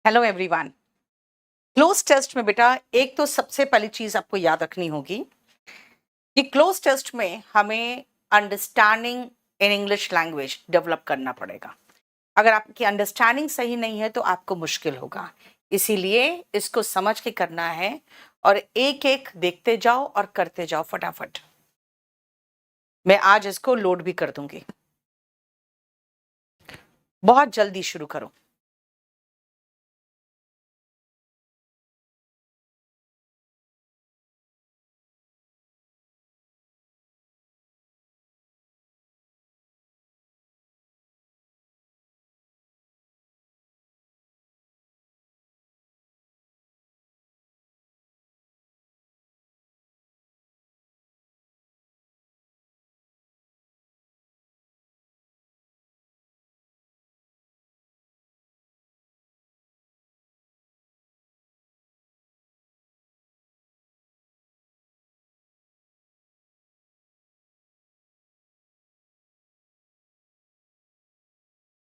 Hello everyone. Cloze test में बेटा एक तो सबसे पहली चीज आपको याद रखनी होगी कि क्लोज टेस्ट में हमें understanding in English language develop करना पड़ेगा। अगर आपकी अंडरस्टैंडिंग सही नहीं है तो आपको मुश्किल होगा। इसीलिए इसको समझ के करना है और एक एक देखते जाओ और करते जाओ फटाफट। मैं आज इसको लोड भी कर दूंगी। बहुत जल्दी शुरू करो।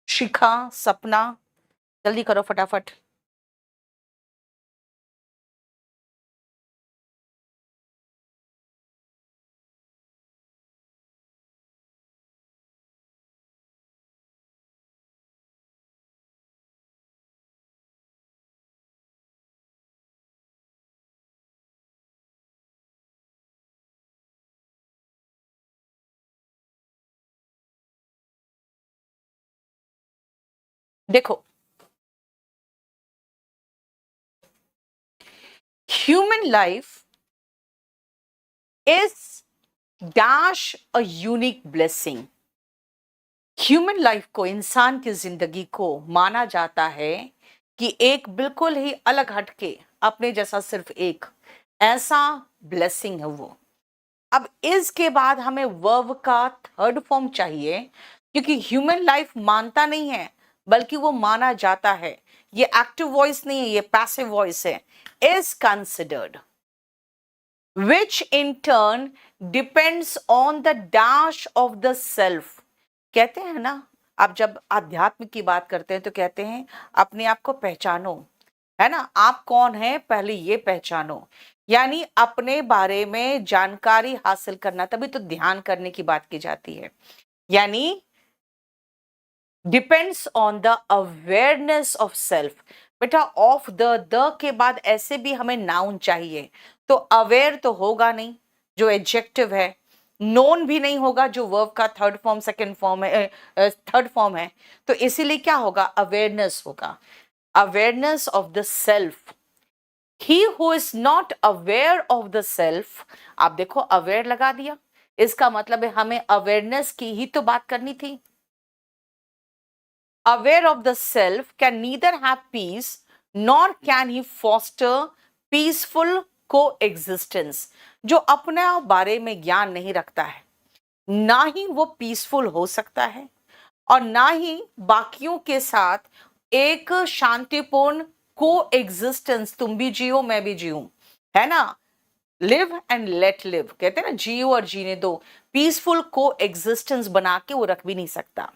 शिखा, सपना, जल्दी करो फटाफट। देखो, human life is dash a unique blessing. Human life को, इंसान की जिंदगी को माना जाता है कि एक बिल्कुल ही अलग हटके अपने जैसा सिर्फ एक ऐसा ब्लेसिंग है वो। अब इसके बाद हमें वर्ब का थर्ड फॉर्म चाहिए, क्योंकि ह्यूमन लाइफ मानता नहीं है बल्कि वो माना जाता है। ये एक्टिव वॉइस नहीं है, ये पैसिव वॉइस है। Is considered, which in turn depends on the dash of the self। कहते हैं ना, आप जब आध्यात्म की बात करते हैं तो कहते हैं अपने आप को पहचानो, है ना। आप कौन है पहले ये पहचानो, यानी अपने बारे में जानकारी हासिल करना, तभी तो ध्यान करने की बात की जाती है। यानी depends on the awareness of self. बेटा ऑफ द के बाद ऐसे भी हमें नाउन चाहिए, तो अवेयर तो होगा नहीं जो एडजेक्टिव है, नोन भी नहीं होगा जो वर्ब का थर्ड फॉर्म सेकंड फॉर्म है, थर्ड फॉर्म है। तो इसीलिए क्या होगा, अवेयरनेस होगा। Awareness of the self. He who is not aware of the self, आप देखो अवेयर लगा दिया, इसका मतलब है हमें अवेयरनेस की ही तो बात करनी थी। Aware of the self can neither have peace nor can he foster peaceful coexistence। जो अपने बारे में ज्ञान नहीं रखता है, ना ही वो पीसफुल हो सकता है और ना ही बाकियों के साथ एक शांतिपूर्ण को एग्जिस्टेंस, तुम भी जियो मैं भी जीऊं, है ना। लिव एंड लेट लिव, कहते हैं ना, जियो और जीने दो। पीसफुल को एग्जिस्टेंस बना के वो रख भी नहीं सकता।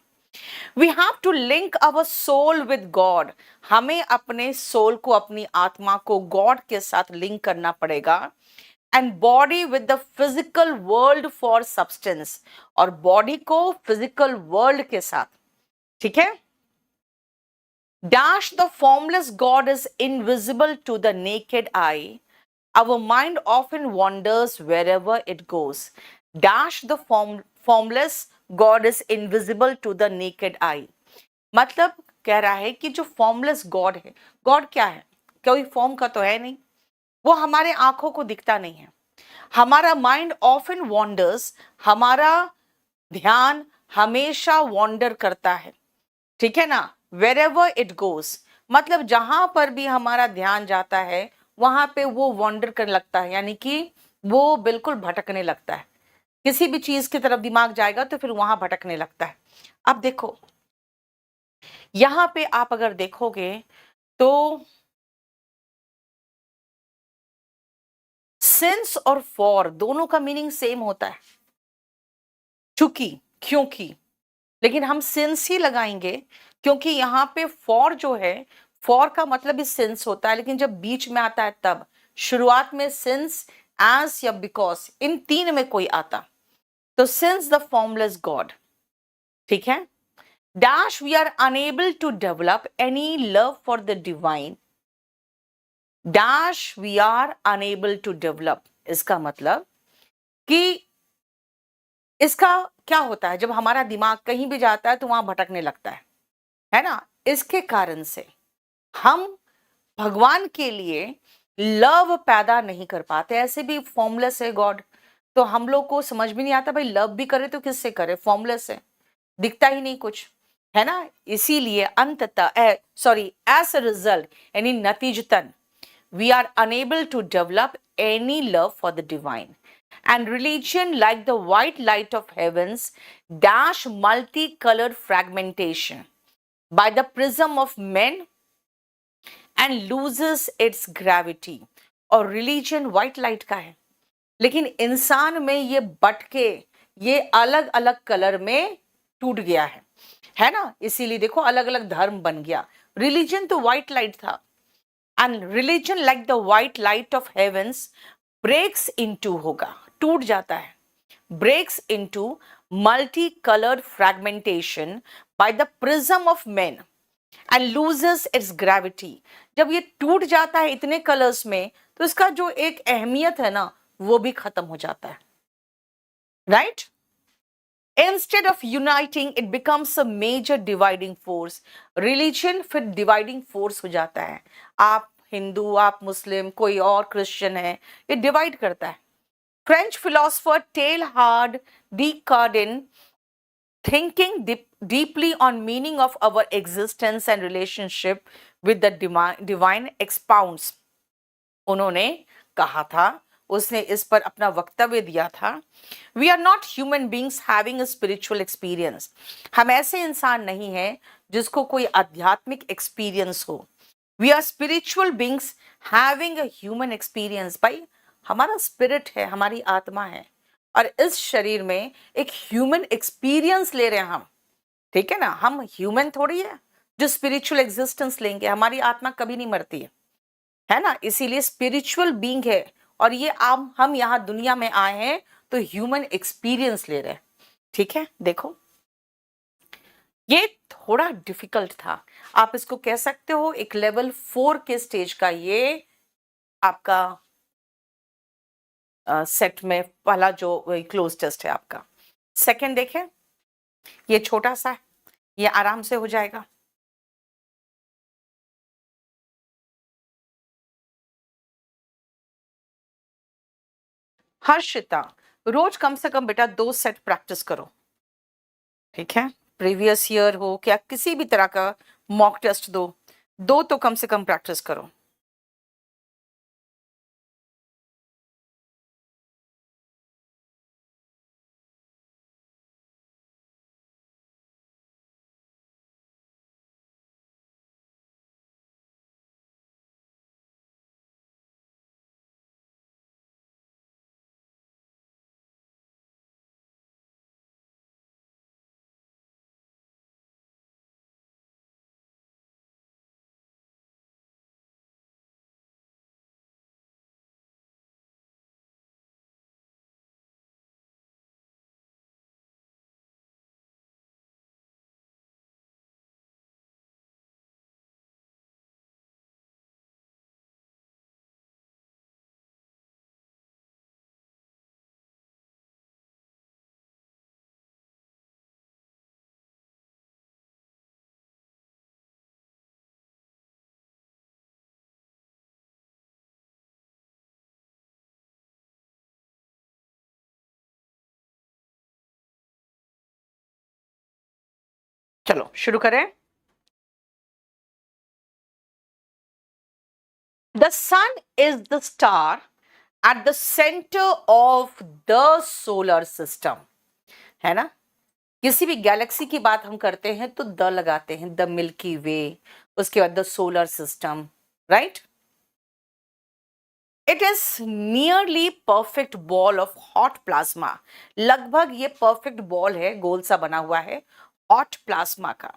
We have to link our soul with God. हमें अपने सोल को, अपनी आत्मा को गॉड के साथ लिंक करना पड़ेगा। And body with the physical world for substance, और बॉडी को फिजिकल वर्ल्ड के साथ, ठीक है। Dash the formless God is invisible to the naked eye, our mind often wanders wherever it goes। Dash the formless God is invisible to the naked eye। मतलब कह रहा है कि जो फॉर्मलेस गॉड है, गॉड क्या है, कोई फॉर्म का तो है नहीं, वो हमारे आंखों को दिखता नहीं है। हमारा माइंड ऑफन वॉन्डर्स, हमारा ध्यान हमेशा वॉन्डर करता है, ठीक है ना। वेर एवर इट गोज, मतलब जहां पर भी हमारा ध्यान जाता है वहां पे वो वॉन्डर करने लगता है, यानी कि वो बिल्कुल भटकने लगता है। किसी भी चीज की तरफ दिमाग जाएगा तो फिर वहां भटकने लगता है। अब देखो यहां पे आप अगर देखोगे तो सिंस और फॉर दोनों का मीनिंग सेम होता है, चूंकि, क्योंकि, लेकिन हम सिंस ही लगाएंगे क्योंकि यहाँ पे फॉर जो है, फॉर का मतलब भी सिंस होता है, लेकिन जब बीच में आता है तब, शुरुआत में सिंस, एज या बिकॉज, इन तीन में कोई आता, तो सिंस द फॉर्मलेस गॉड, ठीक है। Dash we are unable to develop any love for the divine, dash we are unable to develop, इसका मतलब कि इसका क्या होता है, जब हमारा दिमाग कहीं भी जाता है तो वहां भटकने लगता है ना। इसके कारण से हम भगवान के लिए लव पैदा नहीं कर पाते। ऐसे भी फॉर्मलेस है गॉड, तो हम लोग को समझ भी नहीं आता भाई लव भी करे तो किससे करे, फॉर्मलेस है, दिखता ही नहीं कुछ, है ना। इसीलिए अंततः सॉरी एज अ रिजल्ट यानी नतीजतन we are unable to develop any love for the divine, and religion, like the white light of heavens, dash multicolored fragmentation by the prism of men and loses its gravity. और religion white light का है, लेकिन इंसान में ये but के ये अलग अलग कलर में टूट गया है ना। इसीलिए देखो अलग अलग धर्म बन गया। रिलीजन तो व्हाइट लाइट था, and religion like the white light of heavens breaks into, होगा टूट जाता है, breaks into multicolored fragmentation by the prism of men and loses its gravity. जब ये टूट जाता है इतने कलर्स में तो इसका जो एक अहमियत है ना वो भी खत्म हो जाता है, right. Instead of uniting, it becomes a major dividing force. Religion फिर dividing force हो जाता है। आप हिंदू, आप मुस्लिम, कोई और क्रिश्चियन है, ये डिवाइड करता है। French philosopher Teilhard de Chardin, thinking deeply on meaning of our existence and relationship with the divine, expounds. उन्होंने कहा था, उसने इस पर अपना वक्तव्य दिया था, we are not human beings having a spiritual experience. हम ऐसे इंसान नहीं हैं जिसको कोई आध्यात्मिक एक्सपीरियंस हो। We are spiritual beings having a human experience. भाई हमारा स्पिरिट है, हमारी आत्मा है, और इस शरीर में एक ह्यूमन एक्सपीरियंस ले रहे हैं हम, ठीक है ना। हम ह्यूमन थोड़ी है जो स्पिरिचुअल एग्जिस्टेंस लेंगे, हमारी आत्मा कभी नहीं मरती है ना। इसीलिए स्पिरिचुअल बीइंग है, और ये हम यहाँ दुनिया में आए हैं तो ह्यूमन एक्सपीरियंस ले रहे हैं, ठीक है। देखो ये थोड़ा डिफिकल्ट था, आप इसको कह सकते हो एक लेवल 4 के स्टेज का ये आपका सेट में पहला जो क्लोज टेस्ट है आपका। सेकंड देखें, ये छोटा सा है, ये आराम से हो जाएगा। हर्षिता, रोज कम से कम बेटा 2 सेट प्रैक्टिस करो, ठीक है। प्रीवियस ईयर हो क्या किसी भी तरह का मॉक टेस्ट दो तो कम से कम प्रैक्टिस करो। चलो शुरू करें। The sun is the star at the centre of the solar system, है ना। किसी भी गैलेक्सी की बात हम करते हैं तो द लगाते हैं, द मिल्की वे, उसके बाद the solar system, right. It is nearly perfect ball of hot plasma, लगभग ये परफेक्ट बॉल है, गोल सा बना हुआ है हॉट प्लाज्मा का।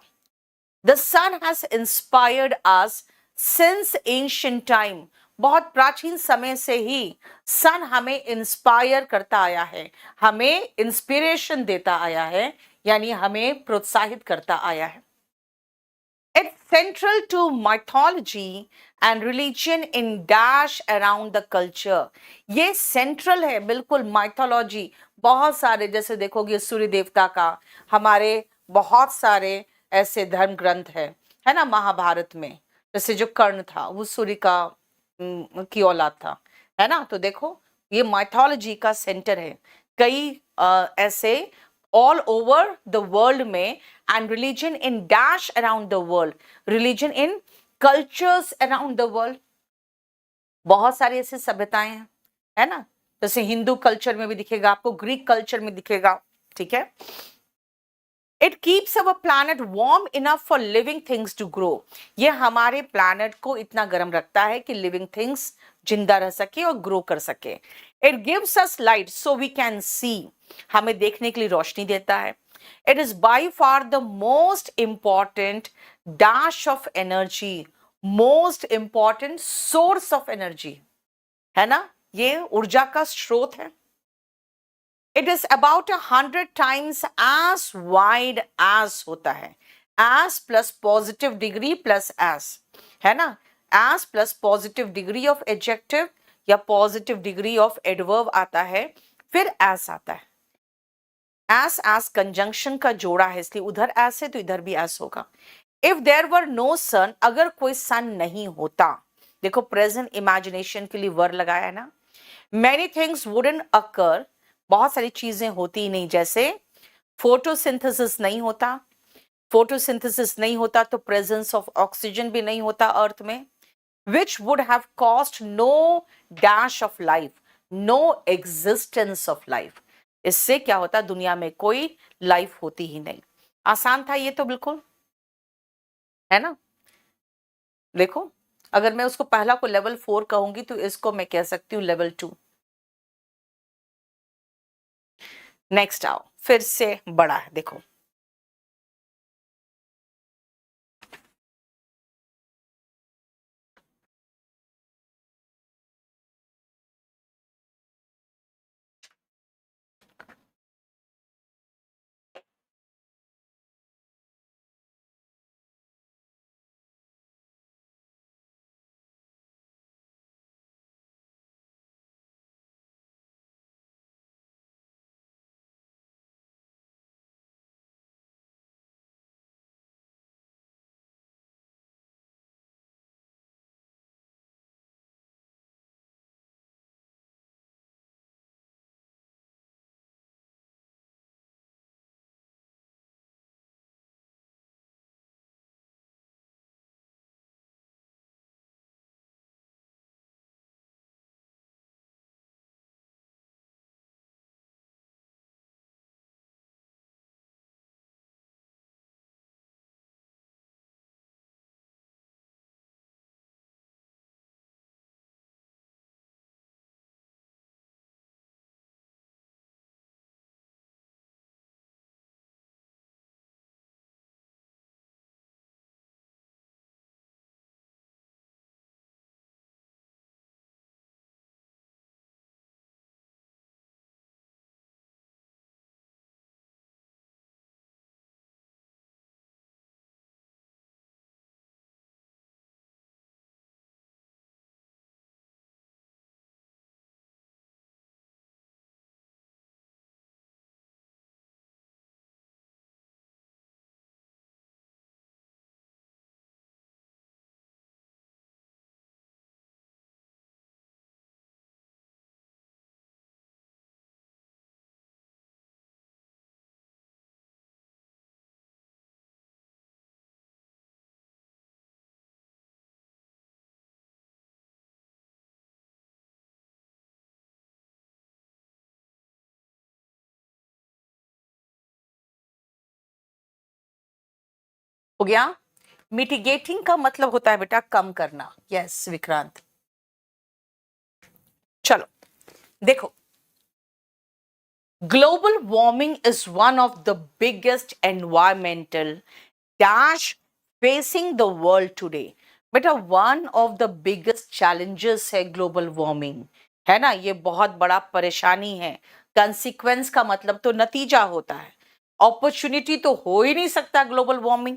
The sun has inspired us since ancient time, बहुत प्राचीन समय से ही सन हमें इंस्पायर करता आया है, हमें इंस्पिरेशन देता आया है, यानी हमें प्रोत्साहित करता आया है. It's central to mythology and religion in dash around the culture. ये central है बिल्कुल mythology. बहुत सारे जैसे देखोगे सूर्य देवता का, हमारे बहुत सारे ऐसे धर्म ग्रंथ है ना महाभारत में. जैसे जो कर्ण था वो सूर्य का की औलाद था, है ना. तो देखो ये माइथोलॉजी का सेंटर है. कई ऐसे ऑल ओवर द वर्ल्ड में, and religion in dash around the world, religion in cultures around the world. बहुत सारी ऐसी सभ्यताएं हैं, है ना. जैसे हिंदू कल्चर में भी दिखेगा आपको, ग्रीक कल्चर में दिखेगा, ठीक है. It keeps our planet warm enough for living things to grow. ये हमारे प्लैनेट को इतना गर्म रखता है कि लिविंग थिंग्स जिंदा रह सके और ग्रो कर सके. It gives us light so we can see, हमें देखने के लिए रोशनी देता है. It is by far the most important dash of energy, most important source of energy, है ना. ये ऊर्जा का स्रोत है. It is about 100 times as wide as होता है. as plus positive degree plus as, है ना. as plus positive degree of adjective या पॉजिटिव डिग्री ऑफ एडवर्ब आता है, फिर as आता है. as कंजंक्शन का जोड़ा है, इसलिए उधर as है तो इधर भी as होगा. इफ देयर वर नो सन, अगर कोई सन नहीं होता, देखो प्रेजेंट इमेजिनेशन के लिए वर लगाया है ना. मैनी थिंग्स वुडंट अकर, बहुत सारी चीजें होती नहीं. जैसे फोटोसिंथेसिस नहीं होता, फोटोसिंथेसिस नहीं होता तो प्रेजेंस ऑफ ऑक्सीजन भी नहीं होता अर्थ में, which would have cost no dash of life, no existence of life. इससे क्या होता, दुनिया में कोई लाइफ होती ही नहीं. आसान था ये तो बिल्कुल, है ना. देखो अगर मैं उसको पहला को लेवल 4 कहूंगी तो इसको मैं कह सकती हूँ लेवल 2. नेक्स्ट आओ, फिर से बड़ा है. देखो हो गया. मिटिगेटिंग का मतलब होता है बेटा कम करना. यस विक्रांत. चलो देखो, global warming is one of the biggest environmental dash facing the world today. बेटा one of the biggest challenges है ग्लोबल वार्मिंग, है ना, ये बहुत बड़ा परेशानी है। कंसिक्वेंस का मतलब तो नतीजा होता है, अपॉर्चुनिटी तो हो ही नहीं सकता ग्लोबल वार्मिंग,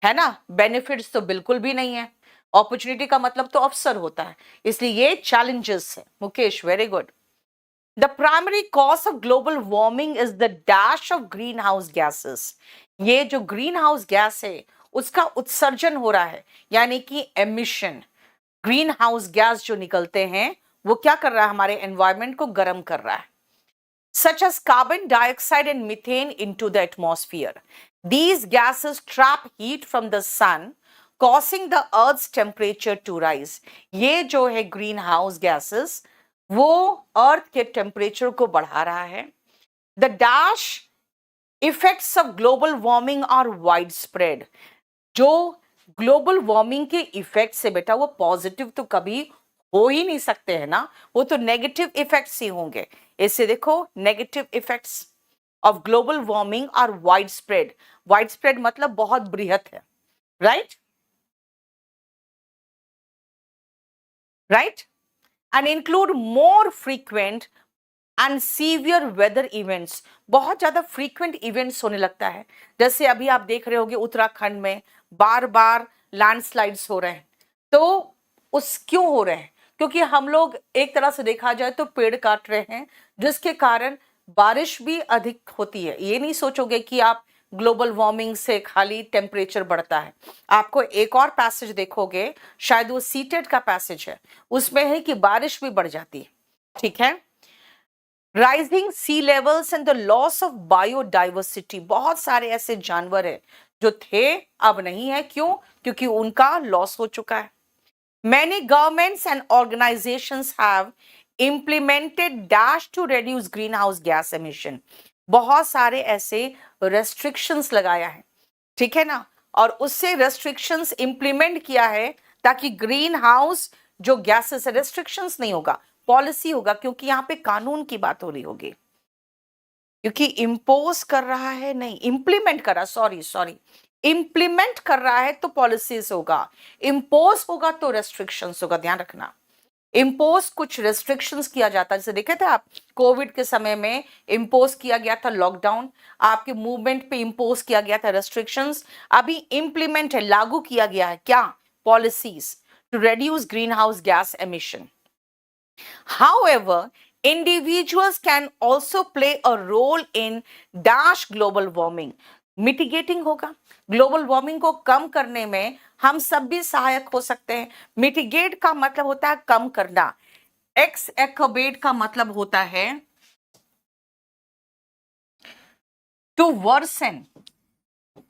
है ना, बेनिफिट्स तो बिल्कुल भी नहीं है। अपॉर्चुनिटी का मतलब तो अवसर होता है, इसलिए ये चैलेंजेस है। Mukesh, very good. The primary cause of global warming is the dash of green house gases. ये जो ग्रीन हाउस गैस है उसका उत्सर्जन हो रहा है, यानी कि एमिशन। ग्रीन हाउस गैस जो निकलते हैं वो क्या कर रहा है, हमारे एनवायरमेंट को गर्म कर रहा है। such as carbon dioxide and methane into the atmosphere. These gases trap heat from the sun, causing the earth's temperature to rise. ये जो है ग्रीन हाउस गैसेस वो अर्थ के टेम्परेचर को बढ़ा रहा है। The dash effects of global warming are wide spread. जो ग्लोबल वार्मिंग के इफेक्ट से बेटा वो पॉजिटिव तो कभी हो ही नहीं सकते हैं ना, वो तो नेगेटिव इफेक्ट्स ही होंगे। इससे देखो, negative effects of global warming are wide spread. Wide spread मतलब बहुत बृहत है, right, right, and include more frequent and severe weather events. बहुत ज्यादा फ्रीक्वेंट इवेंट्स होने लगता है। जैसे अभी आप देख रहे होंगे उत्तराखंड में बार बार लैंडस्लाइड्स हो रहे हैं। तो उस क्यों हो रहे हैं, क्योंकि हम लोग एक तरह से देखा जाए तो पेड़ काट रहे हैं, जिसके कारण बारिश भी अधिक होती है। ये नहीं सोचोगे कि आप ग्लोबल वार्मिंग से खाली टेम्परेचर बढ़ता है। आपको एक और पैसेज देखोगे, शायद वो सीटेट का पैसेज है, उसमें है कि बारिश भी बढ़ जाती है। ठीक है। Rising sea levels and the loss of biodiversity. बहुत सारे ऐसे जानवर हैं जो थे अब नहीं है, क्यों, क्योंकि उनका लॉस हो चुका है। Many governments and organisations have implemented dash to reduce greenhouse gas emission। बहुत सारे ऐसे रेस्ट्रिक्शंस लगाया है, ठीक है ना, और उससे रेस्ट्रिक्शंस इंप्लीमेंट किया है ताकि ग्रीन हाउस जो गैसेस है, रेस्ट्रिक्शंस नहीं होगा, पॉलिसी होगा, क्योंकि यहाँ पे कानून की बात हो रही होगी। क्योंकि इम्पोज कर रहा है, नहीं इंप्लीमेंट कर रहा, सॉरी सॉरी, इंप्लीमेंट कर रहा है तो पॉलिसीज होगा, इम्पोज होगा तो रेस्ट्रिक्शंस होगा, ध्यान रखना। इम्पोज कुछ रेस्ट्रिक्शंस किया जाता है, जैसे देखे थे आप कोविड के समय में इम्पोज किया गया था लॉकडाउन, आपके मूवमेंट पे इम्पोज किया गया था रेस्ट्रिक्शंस। अभी इंप्लीमेंट है, लागू किया गया है क्या, policies to reduce greenhouse gas emission. However, individuals can also play a role in dash global warming. Mitigating होगा, ग्लोबल वार्मिंग को कम करने में हम सब भी सहायक हो सकते हैं। मिटिगेट का मतलब होता है कम करना, एक्स एक्बेट का मतलब होता है टू वर्सन,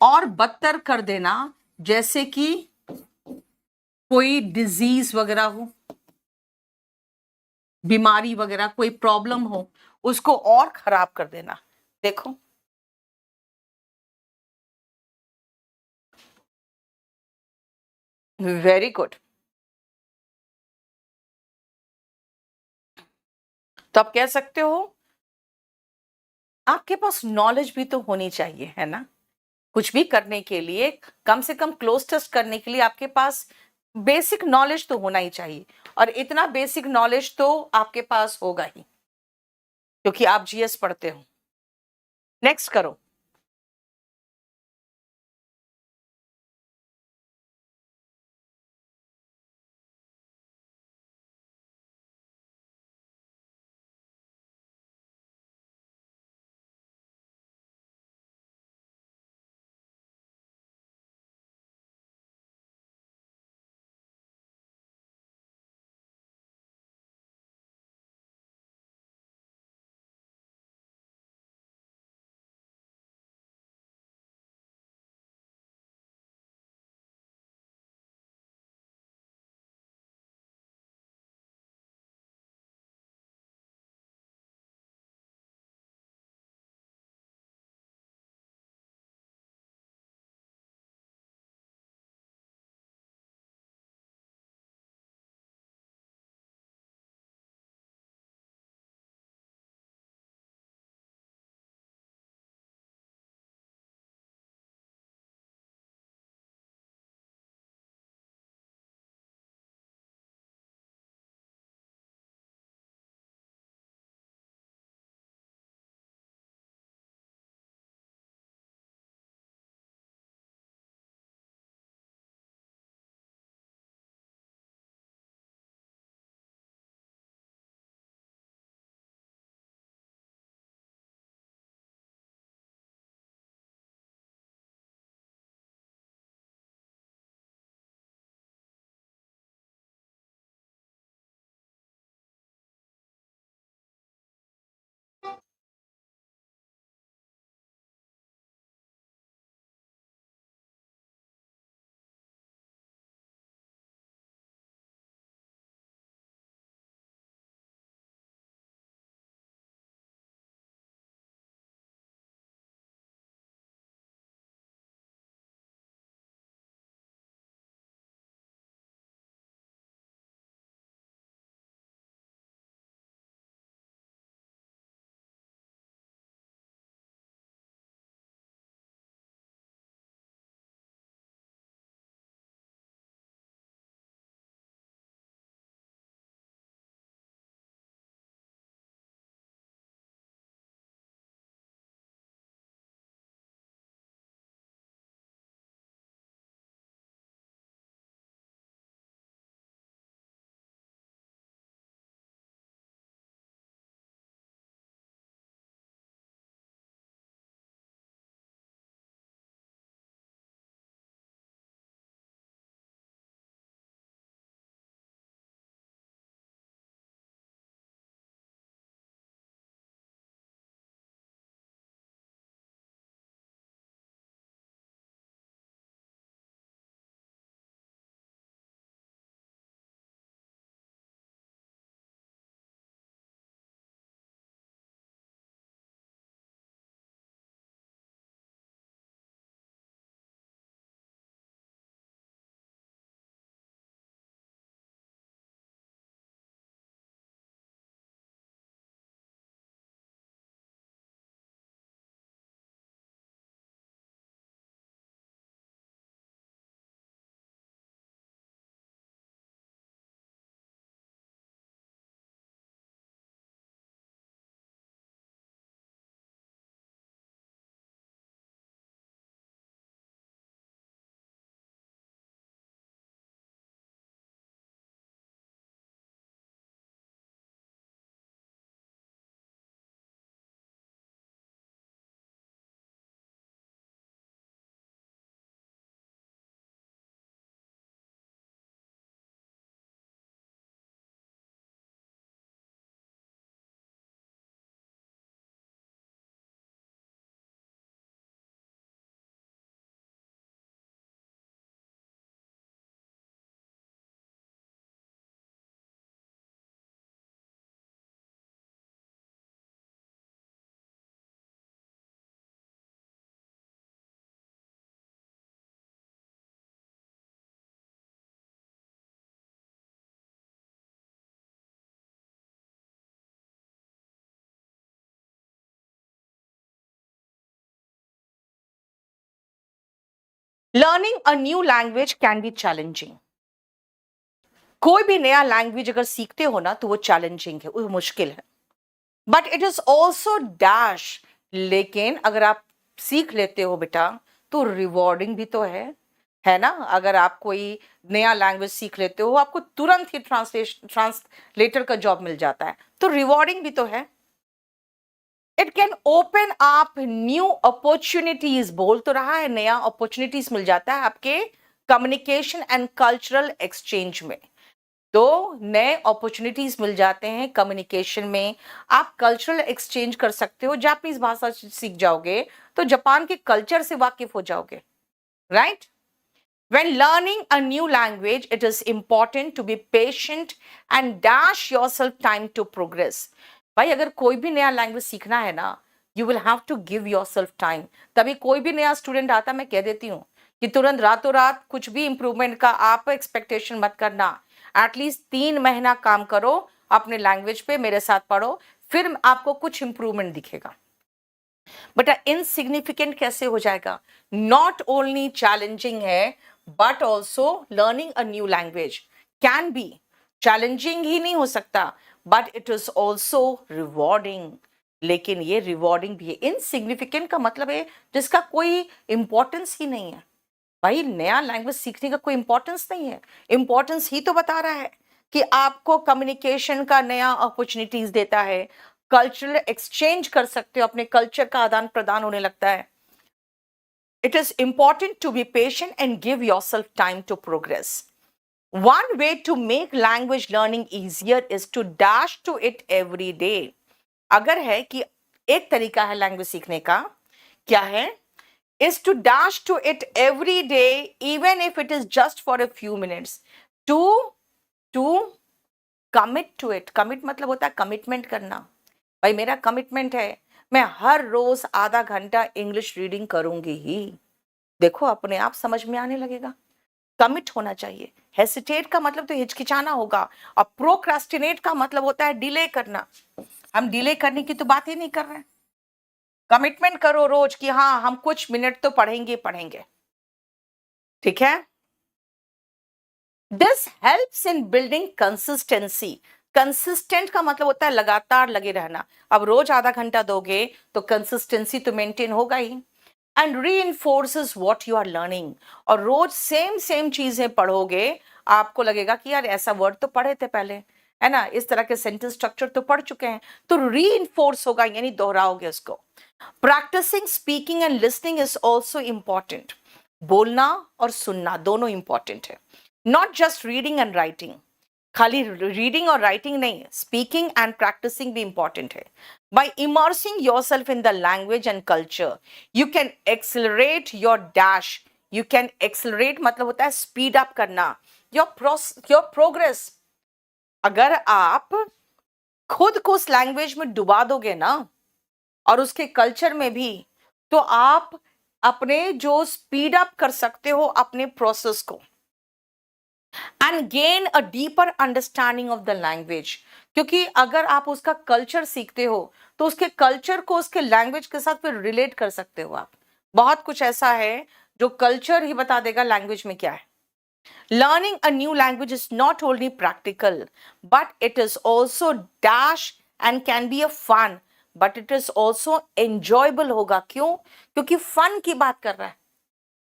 और बदतर कर देना, जैसे कि कोई डिजीज वगैरह हो, बीमारी वगैरह, कोई प्रॉब्लम हो, उसको और खराब कर देना। देखो, वेरी गुड। तो आप कह सकते हो आपके पास नॉलेज भी तो होनी चाहिए, है ना, कुछ भी करने के लिए, कम से कम क्लोज टेस्ट करने के लिए आपके पास बेसिक नॉलेज तो होना ही चाहिए, और इतना बेसिक नॉलेज तो आपके पास होगा ही, क्योंकि आप जीएस पढ़ते हो। नेक्स्ट करो। Learning a new language can be challenging. कोई भी नया लैंग्वेज अगर सीखते हो ना तो वो चैलेंजिंग है, वो मुश्किल है, but it is also dash. लेकिन अगर आप सीख लेते हो बेटा तो रिवॉर्डिंग भी तो है ना। अगर आप कोई नया लैंग्वेज सीख लेते हो आपको तुरंत ही ट्रांसलेटर का जॉब मिल जाता है, तो रिवॉर्डिंग भी तो है। It can open up new opportunities, बोल तो रहा है नया अपॉर्चुनिटीज मिल जाता है आपके कम्युनिकेशन एंड कल्चरल एक्सचेंज में। तो नए अपॉर्चुनिटीज मिल जाते हैं कम्युनिकेशन में। आप कल्चरल एक्सचेंज कर सकते हो, जापानीज भाषा सीख जाओगे तो जापान के कल्चर से वाकिफ हो जाओगे, right. When learning a new language, it is important to be patient and dash yourself time to progress. भाई अगर कोई भी नया लैंग्वेज सीखना है ना, you will have to give yourself time. तभी कोई भी नया स्टूडेंट आता, मैं कह देती हूँ कि तुरंत रातों रात कुछ भी इंप्रूवमेंट का आप एक्सपेक्टेशन मत करना। एटलीस्ट 3 महीना काम करो अपने लैंग्वेज पे, मेरे साथ पढ़ो, फिर आपको कुछ इंप्रूवमेंट दिखेगा। बट इनसिग्निफिकेंट कैसे हो जाएगा? नॉट ओनली चैलेंजिंग है but also learning a new language can be challenging ही नहीं हो सकता, but it is also rewarding. लेकिन ये रिवॉर्डिंग भी है। इनसिग्निफिकेंट का मतलब है जिसका कोई इंपॉर्टेंस ही नहीं है। भाई नया लैंग्वेज सीखने का कोई इंपॉर्टेंस नहीं है, इंपॉर्टेंस ही तो बता रहा है कि आपको कम्युनिकेशन का नया अपॉर्चुनिटीज देता है, कल्चरल एक्सचेंज कर सकते हो, अपने कल्चर का आदान प्रदान होने लगता है। It is important to be patient and give yourself time to progress. One way to make language learning easier is to dash to it every day. अगर है कि एक तरीका है लैंग्वेज सीखने का, क्या है? Is to dash to it every day, even if it is just for a few minutes. To to commit to it. Commit मतलब होता है कमिटमेंट करना। भाई मेरा कमिटमेंट है, मैं हर रोज आधा घंटा इंग्लिश रीडिंग करूंगी ही। देखो अपने आप समझ में आने लगेगा। कमिट होना चाहिए। हेसिटेट का मतलब तो हिचकिचाना होगा, और प्रोक्रास्टिनेट का मतलब होता है डिले करना। हम डिले करने की तो बात ही नहीं कर रहे हैं। कमिटमेंट करो रोज कि हाँ हम कुछ मिनट तो पढ़ेंगे पढ़ेंगे, ठीक है। This helps in building consistency. Consistent का मतलब होता है लगातार लगे रहना। अब रोज आधा घंटा दोगे तो कंसिस्टेंसी तो मेंटेन होगा ही। And reinforces what you are learning. और रोज सेम सेम चीजें पढ़ोगे, आपको लगेगा कि यार ऐसा वर्ड तो पढ़े थे पहले, है ना, इस तरह के सेंटेंस स्ट्रक्चर तो पढ़ चुके हैं, तो रीइंफोर्स होगा, यानी दोहराओगे उसको। Practising speaking and listening is also important. बोलना और सुनना दोनों इंपॉर्टेंट है, not just reading and writing. खाली रीडिंग और राइटिंग नहीं, स्पीकिंग एंड प्रैक्टिसिंग भी इंपॉर्टेंट है। By immersing yourself in the language and culture you can accelerate your dash. You can accelerate मतलब होता है स्पीड अप करना योर प्रोग्रेस। अगर आप खुद को उस लैंग्वेज में डुबा दोगे ना और उसके कल्चर में भी, तो आप अपने जो स्पीड अप कर सकते हो अपने प्रोसेस को, and gain a deeper understanding of the language. क्योंकि अगर आप उसका कल्चर सीखते हो तो उसके कल्चर को उसके लैंग्वेज के साथ फिर रिलेट कर सकते हो आप। बहुत कुछ ऐसा है जो कल्चर ही बता देगा लैंग्वेज में क्या है। Learning a new language is not only practical but it is also dash and can be a fun, but it is also enjoyable होगा। क्यों? क्योंकि फन की बात कर रहा है।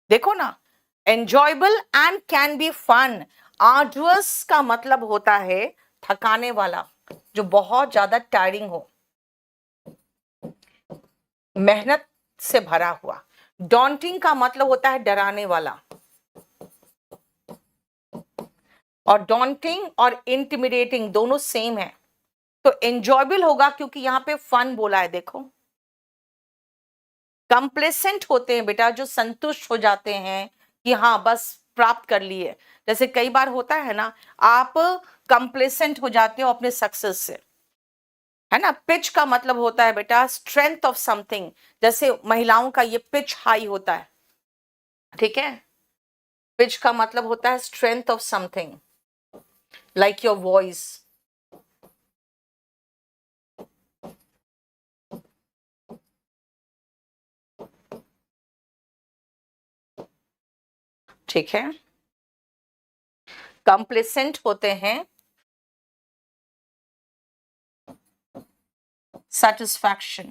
देखो ना, enjoyable and can be fun. Arduous का मतलब होता है थकाने वाला, जो बहुत ज्यादा टायरिंग हो, मेहनत से भरा हुआ। डॉन्टिंग का मतलब होता है डराने वाला। और डॉन्टिंग और इंटिमिडेटिंग दोनों सेम है। तो एंजॉयबल होगा क्योंकि यहां पे फन बोला है। देखो, कंप्लेसेंट होते हैं बेटा, जो संतुष्ट हो जाते हैं कि हाँ बस प्राप्त कर लिए। जैसे कई बार होता है ना, आप कंप्लेसेंट हो जाते हो अपने सक्सेस से, है ना। पिच का मतलब होता है बेटा स्ट्रेंथ ऑफ समथिंग। जैसे महिलाओं का ये पिच हाई होता है, ठीक है। पिच का मतलब होता है strength of something, like your voice. ठीक है, कंप्लेसेंट होते हैं, satisfaction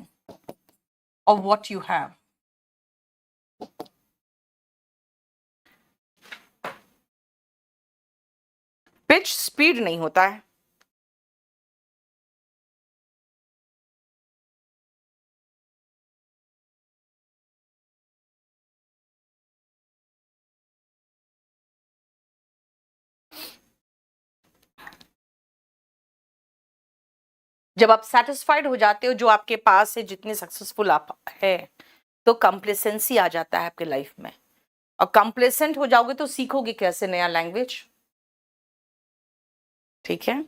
of what you have. Pitch speed नहीं होता है, जब आप सेटिस्फाइड हो जाते हो जो आपके पास है, जितने सक्सेसफुल आप है, तो कंप्लेसेंसी आ जाता है आपके लाइफ में। और कंप्लेसेंट हो जाओगे तो सीखोगे कैसे नया लैंग्वेज। ठीक है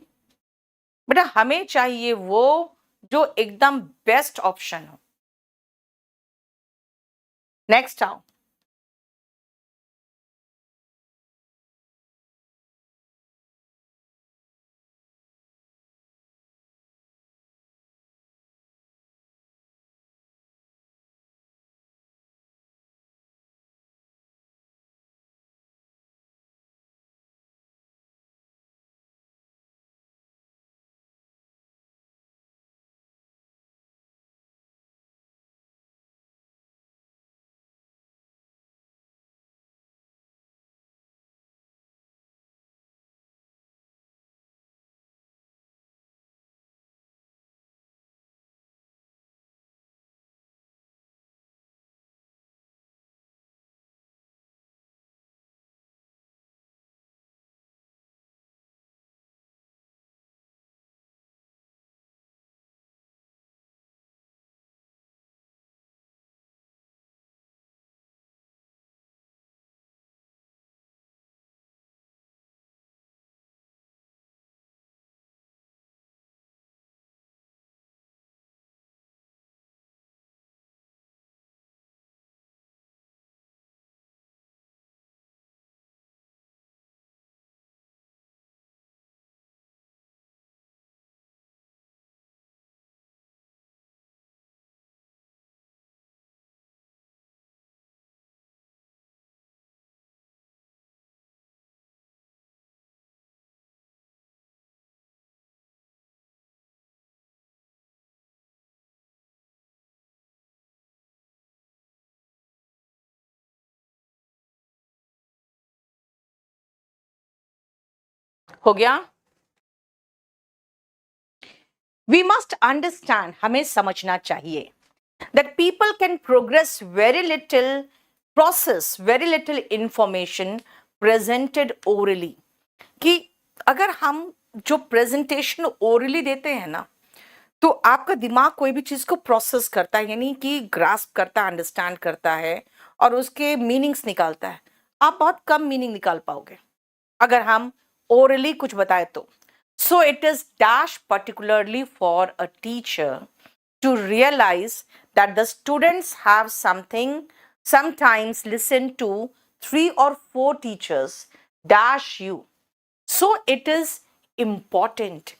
बेटा, हमें चाहिए वो जो एकदम बेस्ट ऑप्शन हो। नेक्स्ट आओ, हो गया। वी मस्ट अंडरस्टैंड, हमें समझना चाहिए that people can progress very little, process very little information presented orally। कि अगर हम जो प्रेजेंटेशन ओरली देते हैं ना, तो आपका दिमाग कोई भी चीज को प्रोसेस करता है, यानी कि ग्रास्प करता है, अंडरस्टैंड करता है और उसके मीनिंग्स निकालता है। आप बहुत कम मीनिंग निकाल पाओगे अगर हम ओरली कुछ बताए तो। So it is dash particularly for a teacher to realize that the students have sometimes listen to 3 or 4 teachers dash you। So it is important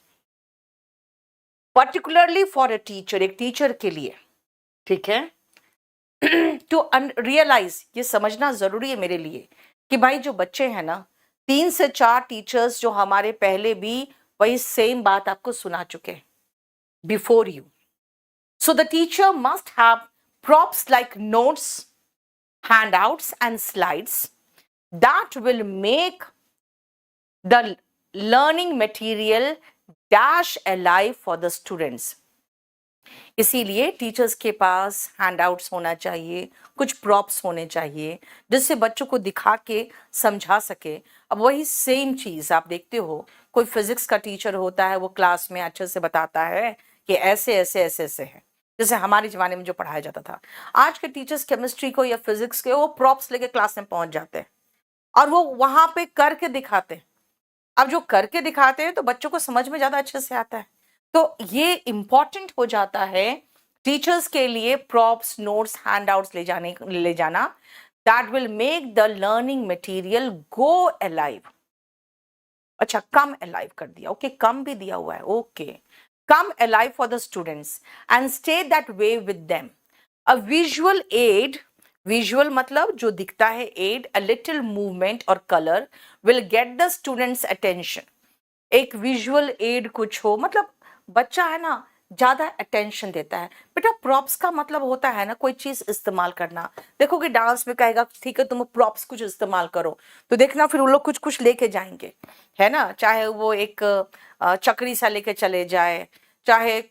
particularly for a teacher, एक teacher के लिए, ठीक है, to realise, ये समझना जरूरी है मेरे लिए कि भाई जो बच्चे हैं ना, 3 से 4 टीचर्स जो हमारे पहले भी वही सेम बात आपको सुना चुके हैं before you. So the teacher must have props like notes, handouts, and slides that will make the learning material dash alive for the students। इसीलिए टीचर्स के पास हैंडआउट्स होना चाहिए, कुछ प्रॉप्स होने चाहिए जिससे बच्चों को दिखा के समझा सके। अब वही सेम चीज आप देखते हो, कोई फिजिक्स का टीचर होता है, वो क्लास में अच्छे से बताता है कि ऐसे ऐसे ऐसे ऐसे है, जैसे हमारे जमाने में जो पढ़ाया जाता था। आज के टीचर्स केमिस्ट्री को या फिजिक्स के वो प्रॉप्स लेके क्लास में पहुंच जाते हैं और वो वहां पे करके दिखाते हैं। अब जो करके दिखाते हैं तो बच्चों को समझ में ज्यादा अच्छे से आता है। तो ये इंपॉर्टेंट हो जाता है टीचर्स के लिए, प्रॉप्स, नोट्स, हैंडआउट्स ले जाना, that will make the learning material go alive. अच्छा, कम अलाइव कर दिया, ओके, कम भी दिया हुआ है, okay, come alive for the students and stay that way with them। A visual aid visual मतलब जो दिखता है, एड अ लिटिल मूवमेंट और colour will get the students attention. एक विजुअल एड कुछ हो, मतलब बच्चा है ना ज्यादा अटेंशन देता है। बेटा प्रॉप्स का मतलब होता है ना कोई चीज इस्तेमाल करना। देखो कि डांस में कहेगा ठीक है तुम प्रॉप्स कुछ इस्तेमाल करो, तो देखना फिर वो लोग कुछ कुछ लेके जाएंगे, है ना। चाहे वो एक चक्री सा लेके चले जाए, चाहे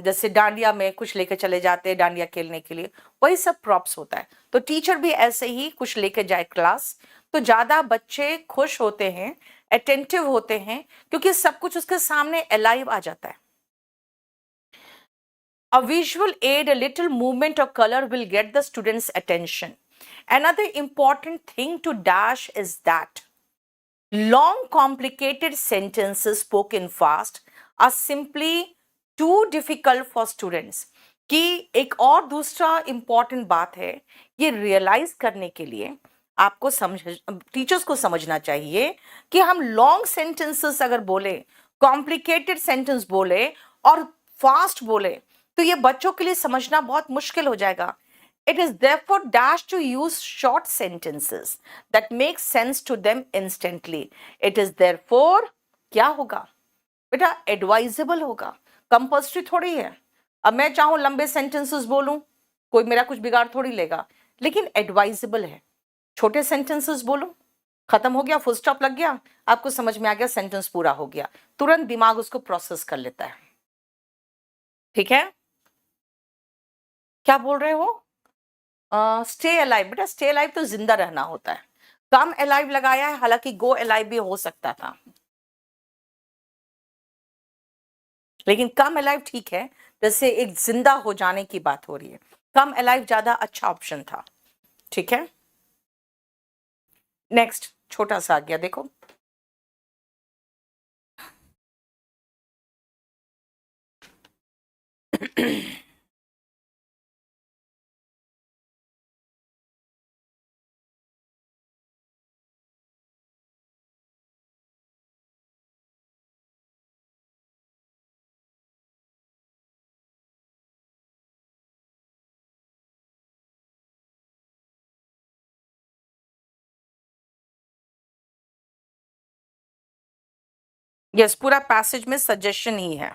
जैसे डांडिया में कुछ लेके चले जाते हैं डांडिया खेलने के लिए, वही सब प्रॉप्स होता है। तो टीचर भी ऐसे ही कुछ लेके जाए क्लास, तो ज्यादा बच्चे खुश होते हैं, अटेंटिव होते हैं, क्योंकि सब कुछ उसके सामने अलाइव आ जाता है। A visual aid, a little movement or color will get the students' attention. Another important thing to dash is that long, complicated sentences spoken fast are simply too difficult for students. कि एक और दूसरा important बात है, ये realise करने के लिए आपको समझ टीचर्स को समझना चाहिए कि हम लॉन्ग सेंटेंसेस अगर बोले, कॉम्प्लिकेटेड सेंटेंस बोले और फास्ट बोले, तो ये बच्चों के लिए समझना बहुत मुश्किल हो जाएगा। It is therefore dash to use short sentences that make sense to them instantly. It is therefore क्या होगा बेटा, एडवाइजेबल होगा, कंपल्सरी थोड़ी है। अब मैं चाहूं लंबे सेंटेंसेस बोलूं, कोई मेरा कुछ बिगाड़ थोड़ी लेगा, लेकिन एडवाइजेबल है। छोटे सेंटेंसेस बोलूं, खत्म हो गया, फुल स्टॉप लग गया, आपको समझ में आ गया, सेंटेंस पूरा हो गया, तुरंत दिमाग उसको प्रोसेस कर लेता है। ठीक है, क्या बोल रहे हो? स्टे अलाइव, बेटा स्टे अलाइव तो जिंदा रहना होता है। कम अलाइव लगाया है, हालांकि गो अलाइव भी हो सकता था, लेकिन कम अलाइव ठीक है, जैसे एक जिंदा हो जाने की बात हो रही है। कम अलाइव ज्यादा अच्छा ऑप्शन था। ठीक है, नेक्स्ट छोटा सा आ गया, देखो। यस, पूरा पैसेज में सजेशन ही है।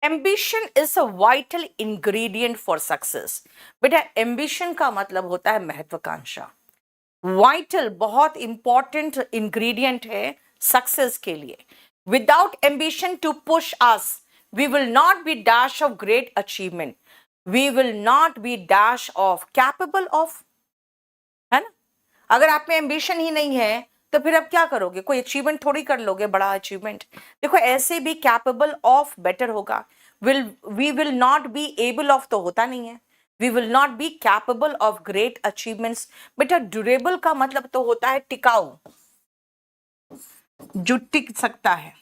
Ambition is a vital ingredient for success. बेटा एम्बिशन का मतलब होता है महत्वाकांक्षा। वाइटल बहुत इंपॉर्टेंट इंग्रेडिएंट है सक्सेस के लिए। Without ambition to push us, we will not be dash of great achievement, we will not be dash of capable of, है ना। अगर आप में एम्बिशन ही नहीं है तो फिर आप क्या करोगे, कोई अचीवमेंट थोड़ी कर लोगे, बड़ा अचीवमेंट। देखो ऐसे भी कैपेबल ऑफ बेटर होगा, we will not be able of तो होता नहीं है, we will not be capable of great achievements. बेटा ड्यूरेबल का मतलब तो होता है टिकाऊ, जो टिक सकता है,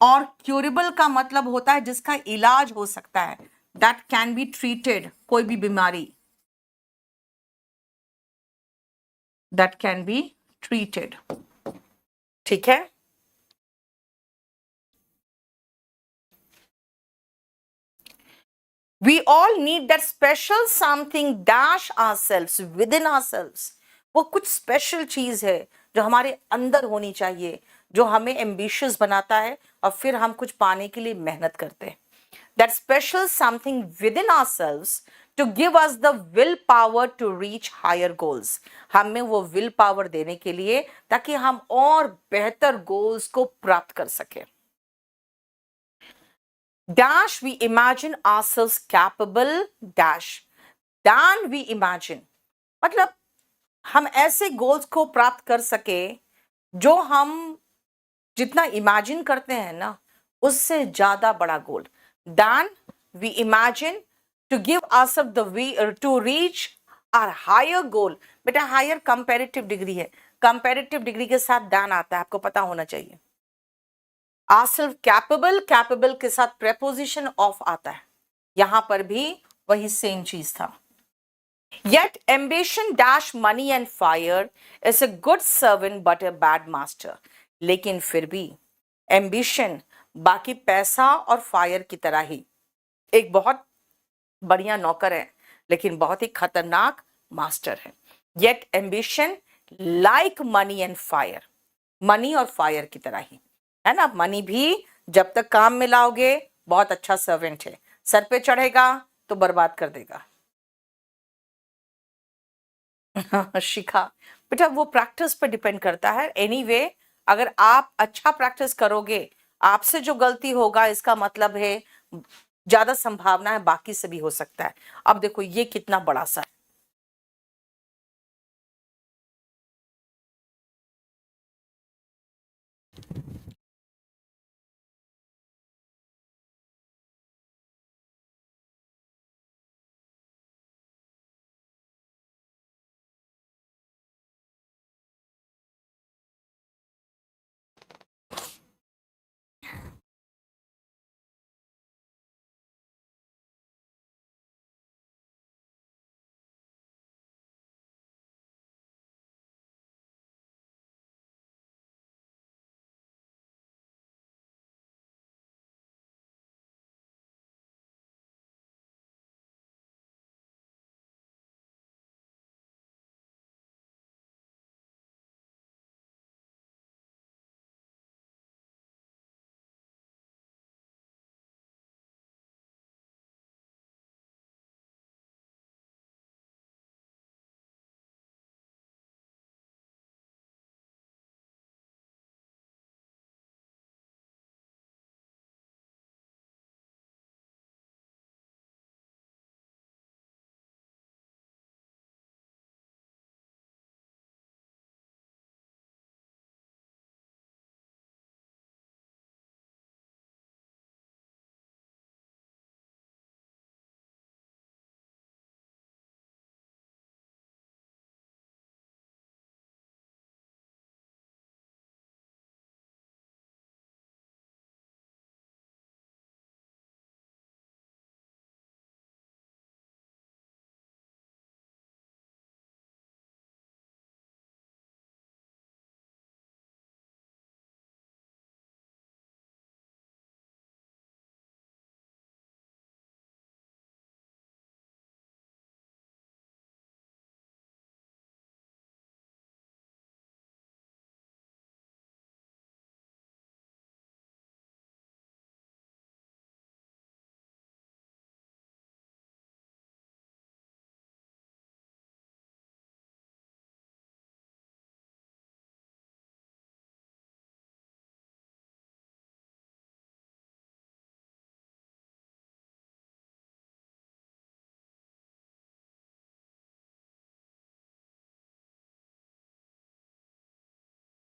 और क्यूरेबल का मतलब होता है जिसका इलाज हो सकता है, दैट कैन बी ट्रीटेड, कोई भी बीमारी दैट कैन बी ट्रीटेड। ठीक है, we all need that special something dash ourselves within ourselves। वो कुछ स्पेशल चीज है जो हमारे अंदर होनी चाहिए, जो हमें एम्बिशियस बनाता है और फिर हम कुछ पाने के लिए मेहनत करते हैं। that special something within ourselves to give us the will power to reach higher goals। हमें वो विल पावर देने के लिए ताकि हम और बेहतर गोल्स को प्राप्त कर सके। dash we imagine ourselves capable dash than we imagine, मतलब हम ऐसे गोल्स को प्राप्त कर सके जो हम जितना इमेजिन करते हैं ना, उससे ज्यादा बड़ा गोल than we imagine to give ourselves the way to reach our higher goal. बेटा हायर कंपैरेटिव डिग्री है, कंपैरेटिव डिग्री के साथ than आता है, आपको पता होना चाहिए. ourselves capable, कैपेबल के साथ preposition of आता है, यहां पर भी वही सेम चीज था. Yet ambition dash money and fire is a good servant but a bad master. लेकिन फिर भी ambition बाकी पैसा और फायर की तरह ही एक बहुत बढ़िया नौकर है, लेकिन बहुत ही खतरनाक मास्टर है. Yet ambition like money and fire, money और फायर की तरह ही है ना. मनी भी जब तक काम में लाओगे बहुत अच्छा सर्वेंट है, सर पे चढ़ेगा तो बर्बाद कर देगा. शिखा बेटा वो प्रैक्टिस पर डिपेंड करता है. एनीवे अगर आप अच्छा प्रैक्टिस करोगे, आपसे जो गलती होगा इसका मतलब है ज्यादा संभावना है बाकी से भी हो सकता है. अब देखो ये कितना बड़ा सा है.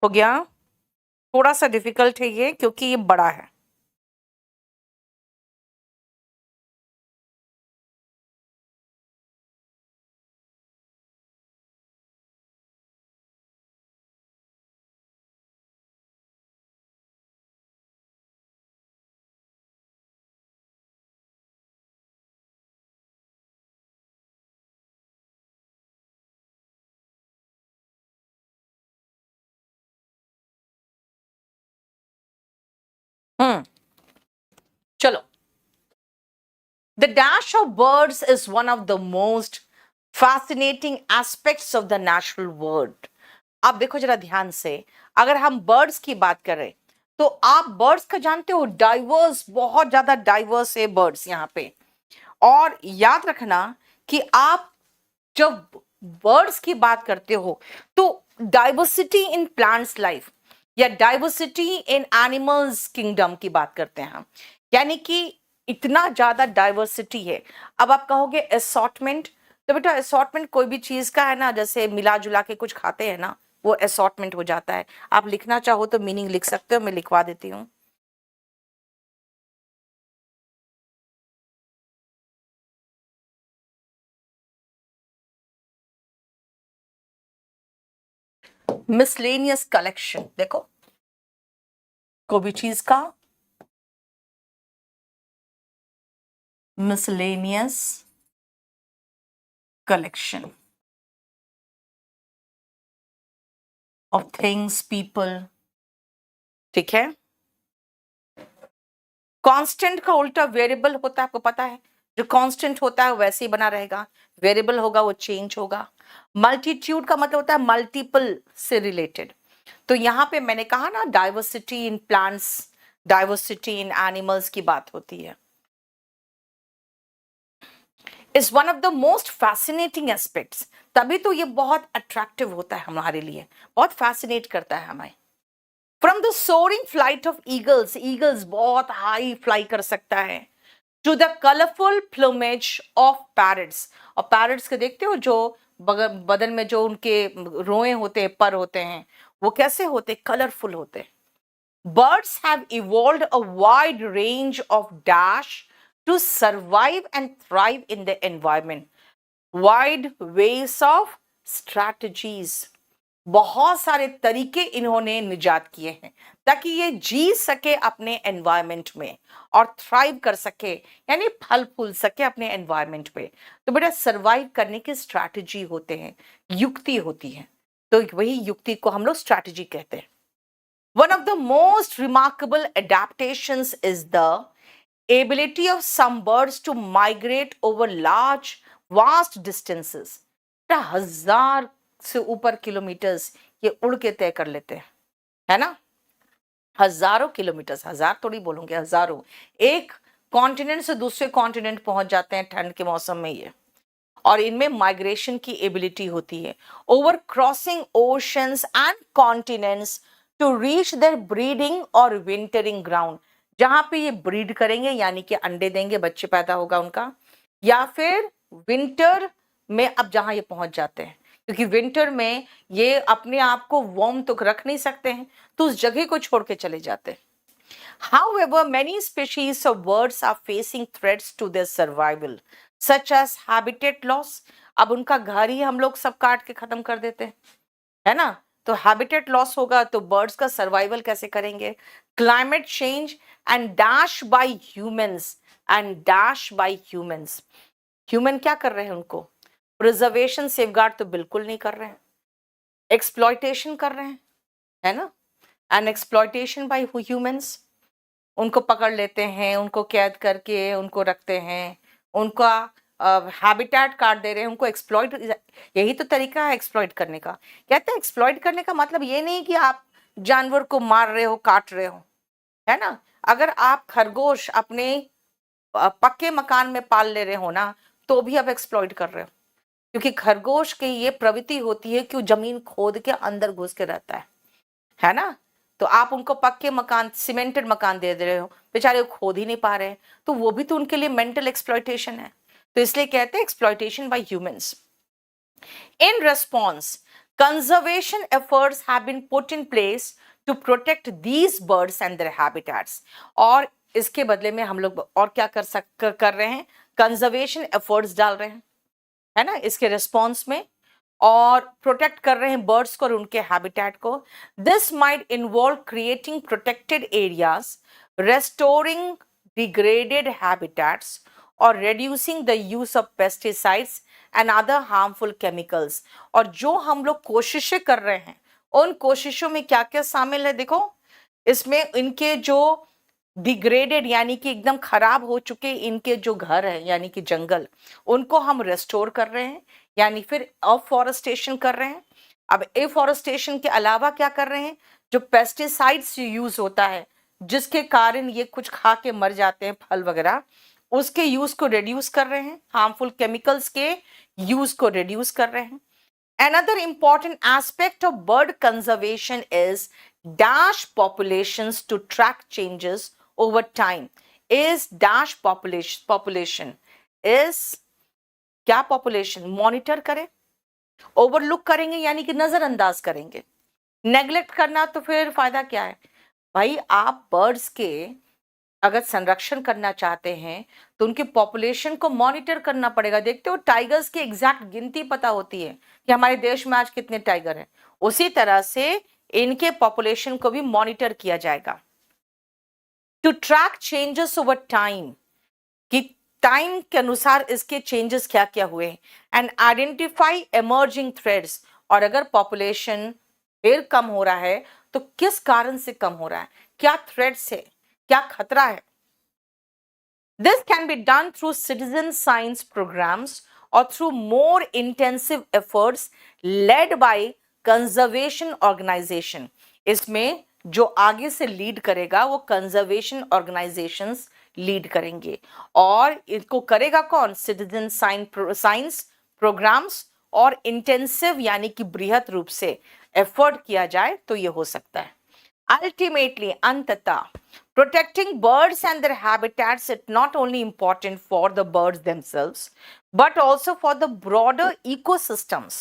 हो गया. थोड़ा सा डिफिकल्ट है ये क्योंकि ये बड़ा है. चलो. The dash of birds is one of the most fascinating aspects of the natural world. आप देखो जरा ध्यान से, अगर हम बर्ड्स की बात करें तो आप बर्ड्स का जानते हो डाइवर्स, बहुत ज्यादा डाइवर्स है बर्ड्स यहाँ पे. और याद रखना कि आप जब बर्ड्स की बात करते हो तो डाइवर्सिटी इन प्लांट्स लाइफ या डाइवर्सिटी इन एनिमल्स किंगडम की बात करते हैं हम. यानी कि इतना ज्यादा डाइवर्सिटी है. अब आप कहोगे असॉर्टमेंट, तो बेटा असॉर्टमेंट कोई भी चीज का है ना, जैसे मिला जुला के कुछ खाते हैं ना, वो असॉर्टमेंट हो जाता है. आप लिखना चाहो तो मीनिंग लिख सकते हो, मैं लिखवा देती हूँ. मिसलेनियस कलेक्शन, देखो कोई भी चीज का miscellaneous collection of things people, ठीक है। कांस्टेंट का उल्टा वेरिएबल होता है, आपको पता है। जो कांस्टेंट होता है वैसे ही बना रहेगा, वेरिएबल होगा वो चेंज होगा। मल्टीट्यूड का मतलब होता है मल्टीपल से रिलेटेड। तो यहां पे मैंने कहा ना, diversity in plants, diversity in animals की बात होती है। Is one of the most fascinating aspects, तभी तो ये बहुत अट्रैक्टिव होता है हमारे लिए, बहुत फैसिनेट करता है हमें। From the soaring flight of eagles, eagles बहुत हाई फ्लाई कर सकता है, to the colourful plumage of parrots, और पैरट्स के देखते हो जो बदन में जो उनके रोए होते हैं, पर होते हैं, वो कैसे होते, कलरफुल होते। Birds have evolved a wide range of dash to survive and thrive in the environment. Wide ways of strategies. बहुत सारे तरीके इन्होंने निजात किए हैं ताकि ये जी सके अपने एनवायरमेंट में और थ्राइव कर सके, यानी फल फूल सके अपने एनवायरमेंट पे। तो बेटा सर्वाइव करने की स्ट्रैटेजी होते हैं, युक्ति होती है, तो वही युक्ति को हम लोग स्ट्रैटेजी कहते हैं। One of the most remarkable adaptations is the ability of some birds to migrate over large, vast distances. 1000 से ऊपर किलोमीटर्स ये उड़ के तय कर लेते हैं, है ना। हजारों किलोमीटर्स, हजार थोड़ी बोलूंगे, हजारों, एक कॉन्टिनेंट से दूसरे कॉन्टिनेंट पहुंच जाते हैं ठंड के मौसम में ये। और इनमें माइग्रेशन की एबिलिटी होती है, over crossing oceans and continents to reach their breeding और विंटरिंग ग्राउंड, जहां पे ये ब्रीड करेंगे यानी कि अंडे देंगे, बच्चे पैदा होगा उनका, या फिर विंटर में अब जहां ये पहुंच जाते हैं, क्योंकि विंटर में ये अपने आप को वार्म तो रख नहीं सकते हैं, तो उस जगह को छोड़ के चले जाते हैं। However, many species of birds are facing threats to their survival, such as habitat loss. अब उनका घर ही हम लोग सब काट के खत्म कर देते हैं, है ना। तो हैबिटेट लॉस होगा तो बर्ड्स का सर्वाइवल कैसे करेंगे। Climate change and dash by humans, and dash by humans, human क्या कर रहे हैं, उनको प्रिजर्वेशन सेफगार्ड तो बिल्कुल नहीं कर रहे हैं, एक्सप्लॉयटेशन कर रहे हैं, है ना। एंड एक्सप्लॉयटेशन बाय ह्यूमंस, उनको पकड़ लेते हैं, उनको कैद करके उनको रखते हैं, उनका हैबिटेट काट दे रहे हैं, उनको एक्सप्लॉइट, यही तो तरीका है एक्सप्लॉइट करने का। कहते हैं एक्सप्लॉइट करने का मतलब ये नहीं कि आप जानवर को मार रहे हो, काट रहे हो, है ना। अगर आप खरगोश अपने पक्के मकान में पाल ले रहे हो ना, तो भी आप एक्सप्लॉइट कर रहे हो, क्योंकि खरगोश की ये प्रवृत्ति होती है कि वो जमीन खोद के अंदर घुस के रहता है ना। तो आप उनको पक्के मकान, सीमेंटेड मकान दे रहे हो, बेचारे वो खोद ही नहीं पा रहे हैं, तो वो भी तो उनके लिए मेंटल एक्सप्लॉयटेशन है। तो इसलिए कहते हैं exploitation by humans. In response, conservation efforts have been put in place to protect these birds and their habitats. और इसके बदले में हम लोग और क्या कर रहे हैं, कंजर्वेशन एफर्ट्स डाल रहे हैं, है ना, इसके रिस्पॉन्स में, और प्रोटेक्ट कर रहे हैं बर्ड्स को और उनके हैबिटेट को। This might involve creating protected areas, restoring degraded habitats, और reducing the use of pesticides and other harmful chemicals। और जो हम लोग कोशिशें कर रहे हैं, उन कोशिशों में क्या क्या शामिल है, देखो इसमें इनके जो डिग्रेडेड यानी कि एकदम खराब हो चुके इनके जो घर है यानी कि जंगल, उनको हम रेस्टोर कर रहे हैं, यानी फिर अफॉरेस्टेशन कर रहे हैं। अब एफॉरेस्टेशन के अलावा क्या कर रहे हैं, जो पेस्टिसाइड्स यूज होता है जिसके कारण ये कुछ खा के मर जाते हैं फल वगैरह, उसके यूज को रिड्यूस कर रहे हैं, हार्मफुल केमिकल्स के यूज को रिड्यूस कर रहे हैं। Another important aspect of bird conservation is dash populations to track changes over time. Is dash population is क्या population मॉनिटर करें, ओवरलुक करेंगे यानी कि नजरअंदाज करेंगे, नेग्लेक्ट करना तो फिर फायदा क्या है भाई। आप बर्ड्स के अगर संरक्षण करना चाहते हैं तो उनके पॉपुलेशन को मॉनिटर करना पड़ेगा। देखते हो टाइगर्स की एग्जैक्ट गिनती पता होती है कि हमारे देश में आज कितने टाइगर हैं, उसी तरह से इनके पॉपुलेशन को भी मॉनिटर किया जाएगा to track changes over time, कि टाइम के अनुसार इसके चेंजेस क्या क्या हुए, एंड आइडेंटिफाई एमर्जिंग थ्रेड्स, और अगर पॉपुलेशन फिर कम हो रहा है तो किस कारण से कम हो रहा है, क्या थ्रेड्स है, क्या खतरा है. This can be done through citizen science programs or through more intensive efforts led by conservation organization. इसमें जो आगे से लीड करेगा वो कंजर्वेशन ऑर्गेनाइजेशंस लीड करेंगे, और इसको करेगा कौन, सिटीजन साइंस प्रोग्राम्स, और इंटेंसिव यानी कि बृहत रूप से एफर्ट किया जाए तो ये हो सकता है. Ultimately, antata, protecting birds and their habitats is not only important for the birds themselves, but also for the broader ecosystems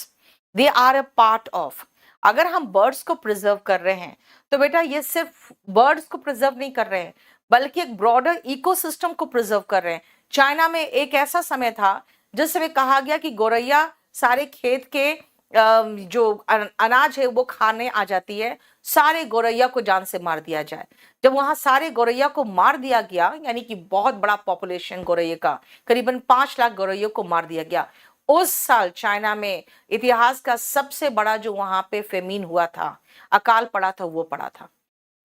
they are a part of. अगर हम बर्ड्स को प्रिजर्व कर रहे हैं तो बेटा ये सिर्फ बर्ड्स को प्रिजर्व नहीं कर रहे हैं, बल्कि एक ब्रॉडर इकोसिस्टम को प्रिजर्व कर रहे हैं. चाइना में एक ऐसा समय था जिस समय कहा गया कि गौरैया सारे खेत के जो अनाज है वो खाने आ जाती है, सारे गौरैया को जान से मार दिया जाए. जब वहां सारे गौरैया को मार दिया गया, यानी कि बहुत बड़ा पॉपुलेशन गौरैया का, करीबन 5 लाख गौरैयों को मार दिया गया, उस साल चाइना में इतिहास का सबसे बड़ा जो वहां पे फेमीन हुआ था, अकाल पड़ा था, वो पड़ा था.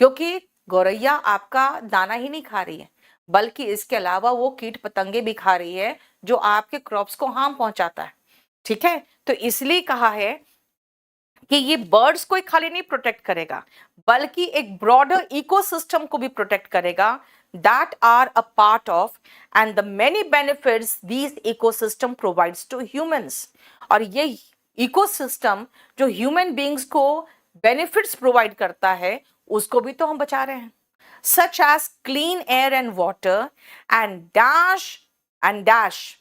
क्योंकि गौरैया आपका दाना ही नहीं खा रही है, बल्कि इसके अलावा वो कीट पतंगे भी खा रही है जो आपके क्रॉप्स को हार्म पहुंचाता है. ठीक है, तो इसलिए कहा है कि ये बर्ड्स को खाली नहीं प्रोटेक्ट करेगा, बल्कि एक ब्रॉडर इकोसिस्टम को भी प्रोटेक्ट करेगा, that are a part of and the many benefits this ecosystem provides to humans. और ये इकोसिस्टम जो ह्यूमन बीइंग्स को बेनिफिट्स प्रोवाइड करता है, उसको भी तो हम बचा रहे हैं, such as clean air and water and dash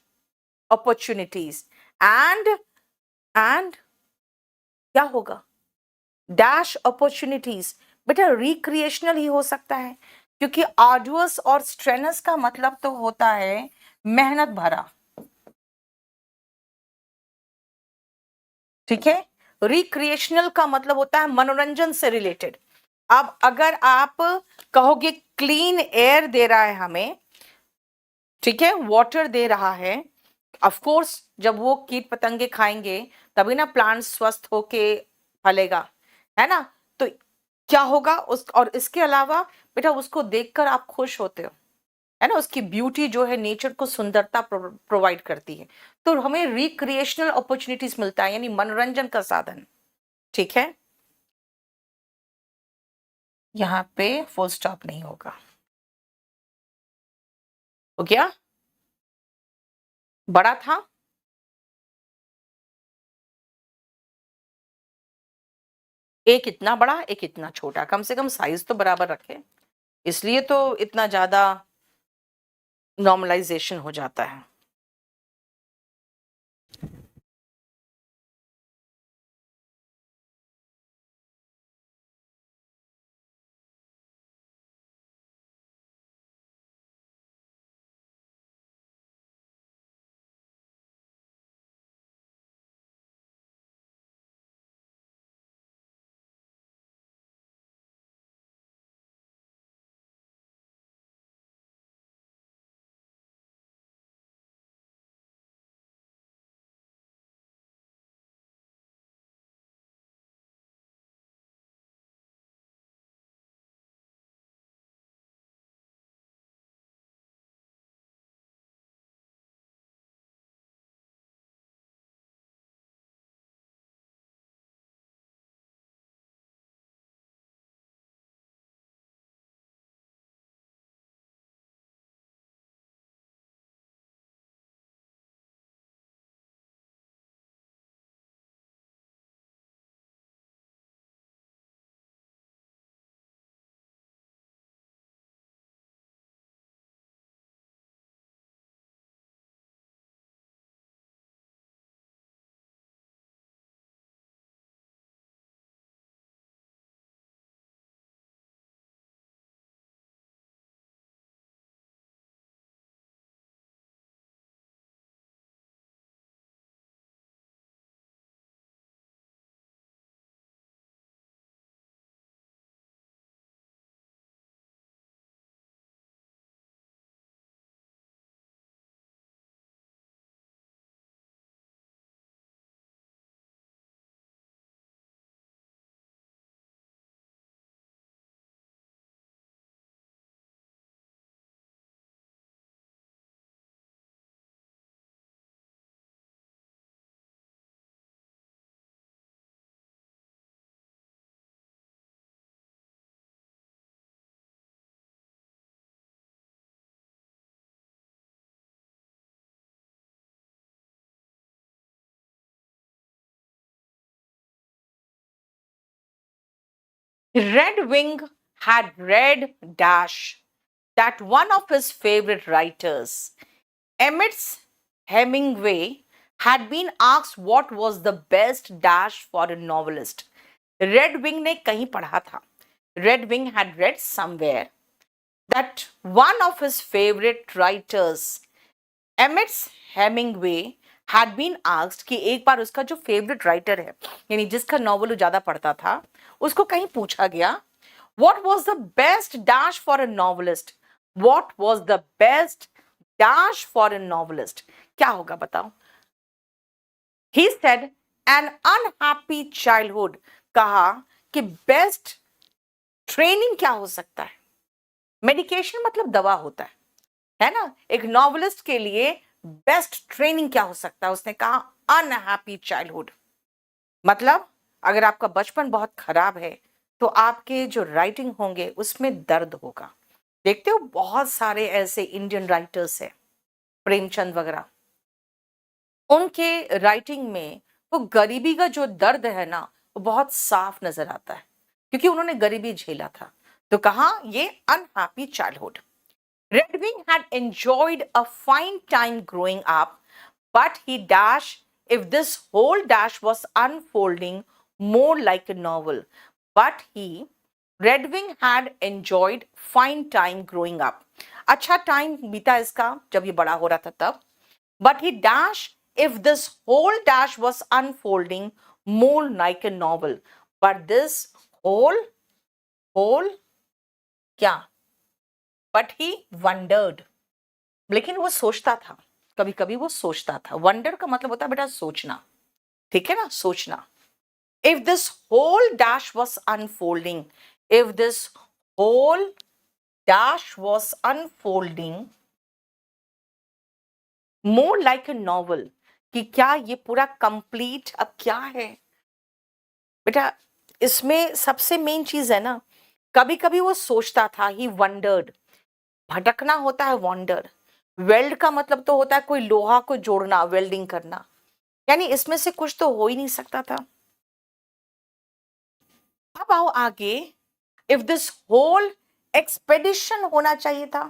opportunities and क्या होगा, डैश अपॉर्चुनिटीज. बेटा रिक्रिएशनल ही हो सकता है, क्योंकि आर्डुअस और स्ट्रेनस का मतलब तो होता है मेहनत भरा. ठीक है, रिक्रिएशनल का मतलब होता है मनोरंजन से रिलेटेड. अब अगर आप कहोगे क्लीन एयर दे रहा है हमें, ठीक है, वाटर दे रहा है, ऑफ कोर्स जब वो कीट पतंगे खाएंगे तभी ना प्लांट स्वस्थ होके फलेगा, है ना. तो क्या होगा उस, और इसके अलावा बेटा उसको देखकर आप खुश होते हो, है ना, उसकी ब्यूटी जो है नेचर को सुंदरता प्रोवाइड करती है, तो हमें रिक्रिएशनल अपॉर्चुनिटीज मिलता है, यानी मनोरंजन का साधन. ठीक है, यहाँ पे फुल स्टॉप नहीं होगा. हो गया, बड़ा था, एक इतना बड़ा एक इतना छोटा, कम से कम साइज तो बराबर रखे, इसलिए तो इतना ज्यादा नॉर्मलाइजेशन हो जाता है. Red Wing had read Dash, that one of his favorite writers, Emmett Hemingway, had been asked what was the best Dash for a novelist. Red Wing ने कहीं पढ़ा था. Red Wing had read somewhere that one of his favorite writers, Emmett Hemingway, had been asked कि एक बार उसका जो favourite writer है यानी जिसका नॉवल वो ज्यादा पढ़ता था उसको कहीं पूछा गया what was the best dash for a novelist, what was the best dash for a novelist, क्या होगा बताओ. he said an unhappy childhood, कहा कि बेस्ट ट्रेनिंग क्या हो सकता है. मेडिकेशन मतलब दवा होता है ना. एक नॉवलिस्ट के लिए बेस्ट ट्रेनिंग क्या हो सकता है. उसने कहा अनहैप्पी चाइल्डहुड. मतलब अगर आपका बचपन बहुत खराब है तो आपके जो राइटिंग होंगे उसमें दर्द होगा. देखते हो बहुत सारे ऐसे इंडियन राइटर्स हैं, प्रेमचंद वगैरह, उनके राइटिंग में वो गरीबी का जो दर्द है ना वो बहुत साफ नजर आता है क्योंकि उन्होंने गरीबी झेला था. तो कहा ये unhappy childhood. Red Wing had enjoyed a fine time growing up, but he dashed if this whole dash was unfolding more like a novel. But Red Wing had enjoyed fine time growing up. अच्छा time बीता इसका जब ये बड़ा हो रहा था तब. But he dashed if this whole dash was unfolding more like a novel. But this whole क्या? But he wondered. लेकिन वो सोचता था, कभी कभी वो सोचता था. वंडर का मतलब होता है बेटा सोचना, ठीक है ना, सोचना. If this whole dash was unfolding, if this whole dash was unfolding more like a novel, कि क्या ये पूरा कंप्लीट अब क्या है बेटा. इसमें सबसे मेन चीज है ना, कभी कभी वो सोचता था, ही वंडर्ड. भटकना होता है वॉन्डर. वेल्ड का मतलब तो होता है कोई लोहा को जोड़ना, वेल्डिंग करना. यानी इसमें से कुछ तो हो ही नहीं सकता था. अब आओ आगे. इफ दिस होल एक्सपेडिशन होना चाहिए था,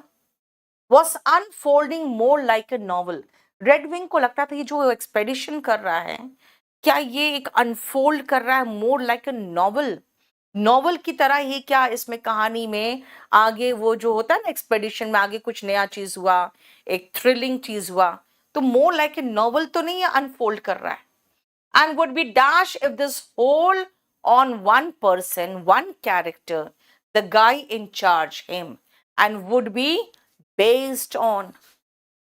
was unfolding more like a novel. Red wing को लगता था ये जो एक्सपेडिशन कर रहा है क्या ये एक अनफोल्ड कर रहा है more like a novel. Novel की तरह ही क्या इसमें कहानी में आगे वो जो होता है ना एक्सपेडिशन में आगे कुछ नया चीज हुआ, एक थ्रिलिंग चीज हुआ. तो मोर लाइक ए नॉवल तो नहीं है, अनफोल्ड कर रहा है. And would be dash if this whole on one person, one character, the guy in charge him, and would be based on.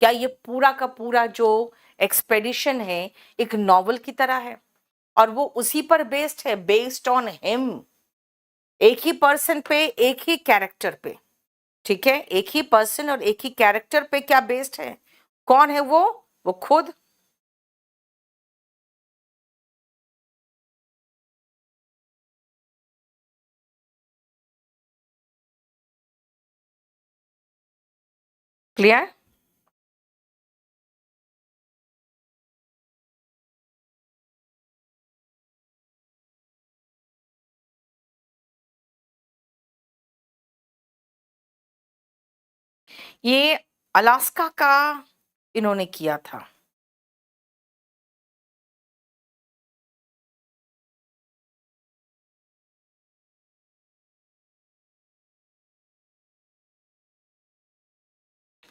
क्या ये पूरा का पूरा जो एक्सपेडिशन है एक नॉवल की तरह है और वो उसी पर बेस्ड है, बेस्ड ऑन हिम. एक ही पर्सन पे, एक ही कैरेक्टर पे, ठीक है, एक ही पर्सन और एक ही कैरेक्टर पे क्या बेस्ड है. कौन है वो खुद. क्लियर. ये अलास्का का इन्होंने किया था.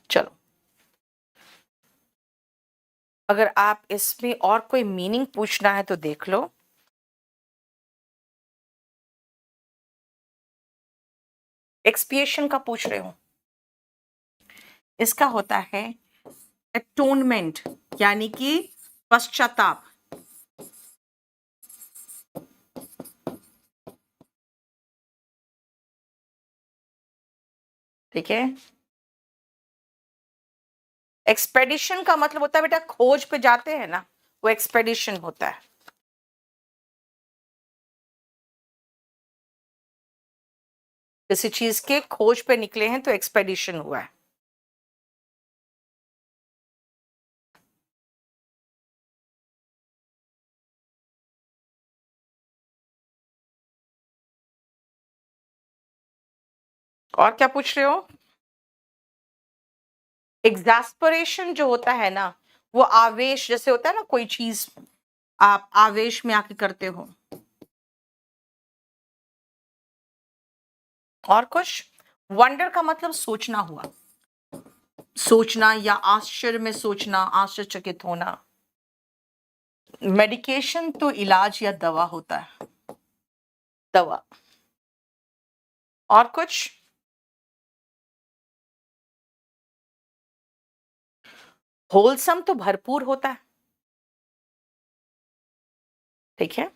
चलो, अगर आप इसमें और कोई मीनिंग पूछना है तो देख लो. एक्सपिएशन का पूछ रहे हो. इसका होता है एटोनमेंट, यानी कि पश्चाताप. ठीक है. एक्सपेडिशन का मतलब होता है बेटा खोज पे जाते हैं ना, वो एक्सपेडिशन होता है. किसी चीज के खोज पे निकले हैं तो एक्सपेडिशन हुआ है. और क्या पूछ रहे हो? एग्जैस्परेशन जो होता है ना, वो आवेश जैसे होता है ना, कोई चीज आप आवेश में आके करते हो। और कुछ? वंडर का मतलब सोचना हुआ, सोचना या आश्चर्य में सोचना, आश्चर्यचकित होना। मेडिकेशन तो इलाज या दवा होता है, दवा। और कुछ? होलसम तो भरपूर होता है, ठीक है।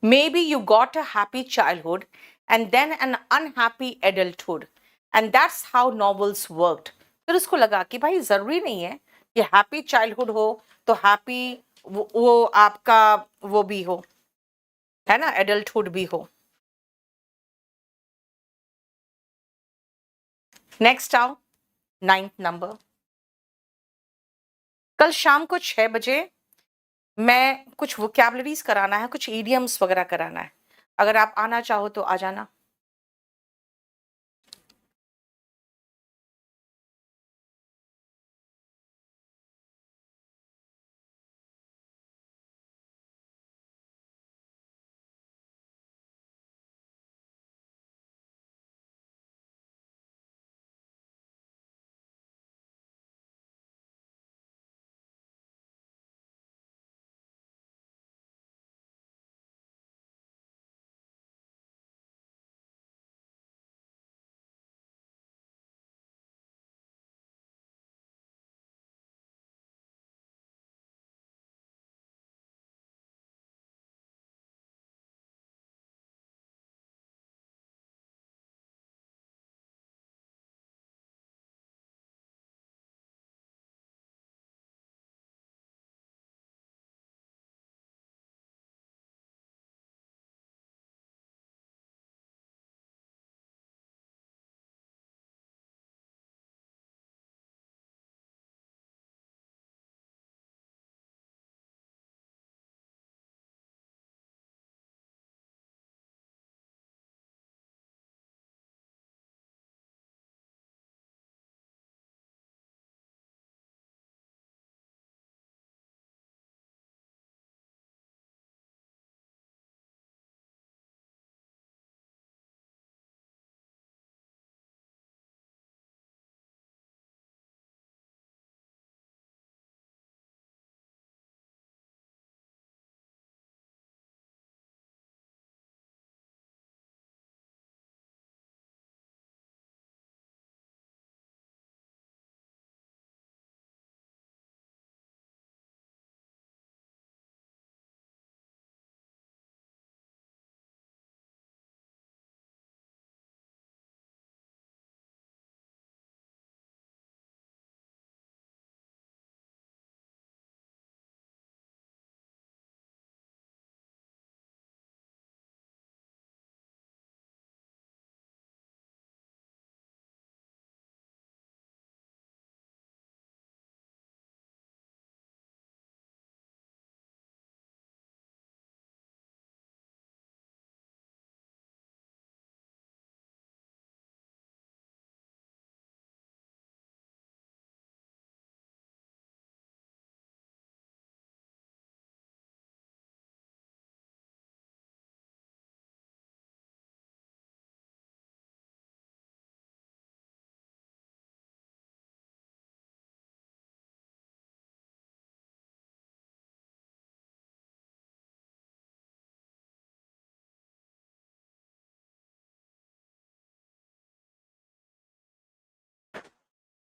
Maybe you got a happy childhood and then an unhappy adulthood and that's how novels worked. फिर उसको लगा कि भाई जरूरी नहीं है कि हैप्पी चाइल्डहुड हो तो हैप्पी वो आपका वो भी हो, है ना, एडल्टहुड भी हो। नेक्स्ट आओ, 9th नंबर। कल शाम को 6 बजे मैं कुछ वोकैबलरीज कराना है, कुछ इडियम्स वगैरह कराना है। अगर आप आना चाहो तो आ जाना।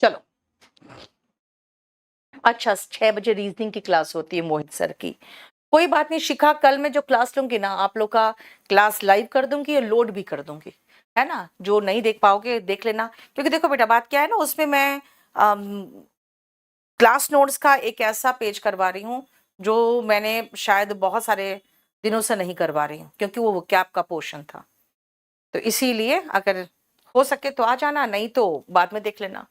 चलो, अच्छा 6 बजे रीजनिंग की क्लास होती है मोहित सर की। कोई बात नहीं शिखा, कल मैं जो क्लास लूंगी ना, आप लोग का क्लास लाइव कर दूंगी और लोड भी कर दूंगी, है ना। जो नहीं देख पाओगे देख लेना, क्योंकि देखो बेटा बात क्या है ना, उसमें मैं क्लास नोट्स का एक ऐसा पेज करवा रही हूँ जो मैंने शायद बहुत सारे दिनों से नहीं करवा रही हूँ, क्योंकि वो कैप का पोर्शन था। तो इसीलिए अगर हो सके तो आ जाना, नहीं तो बाद में देख लेना।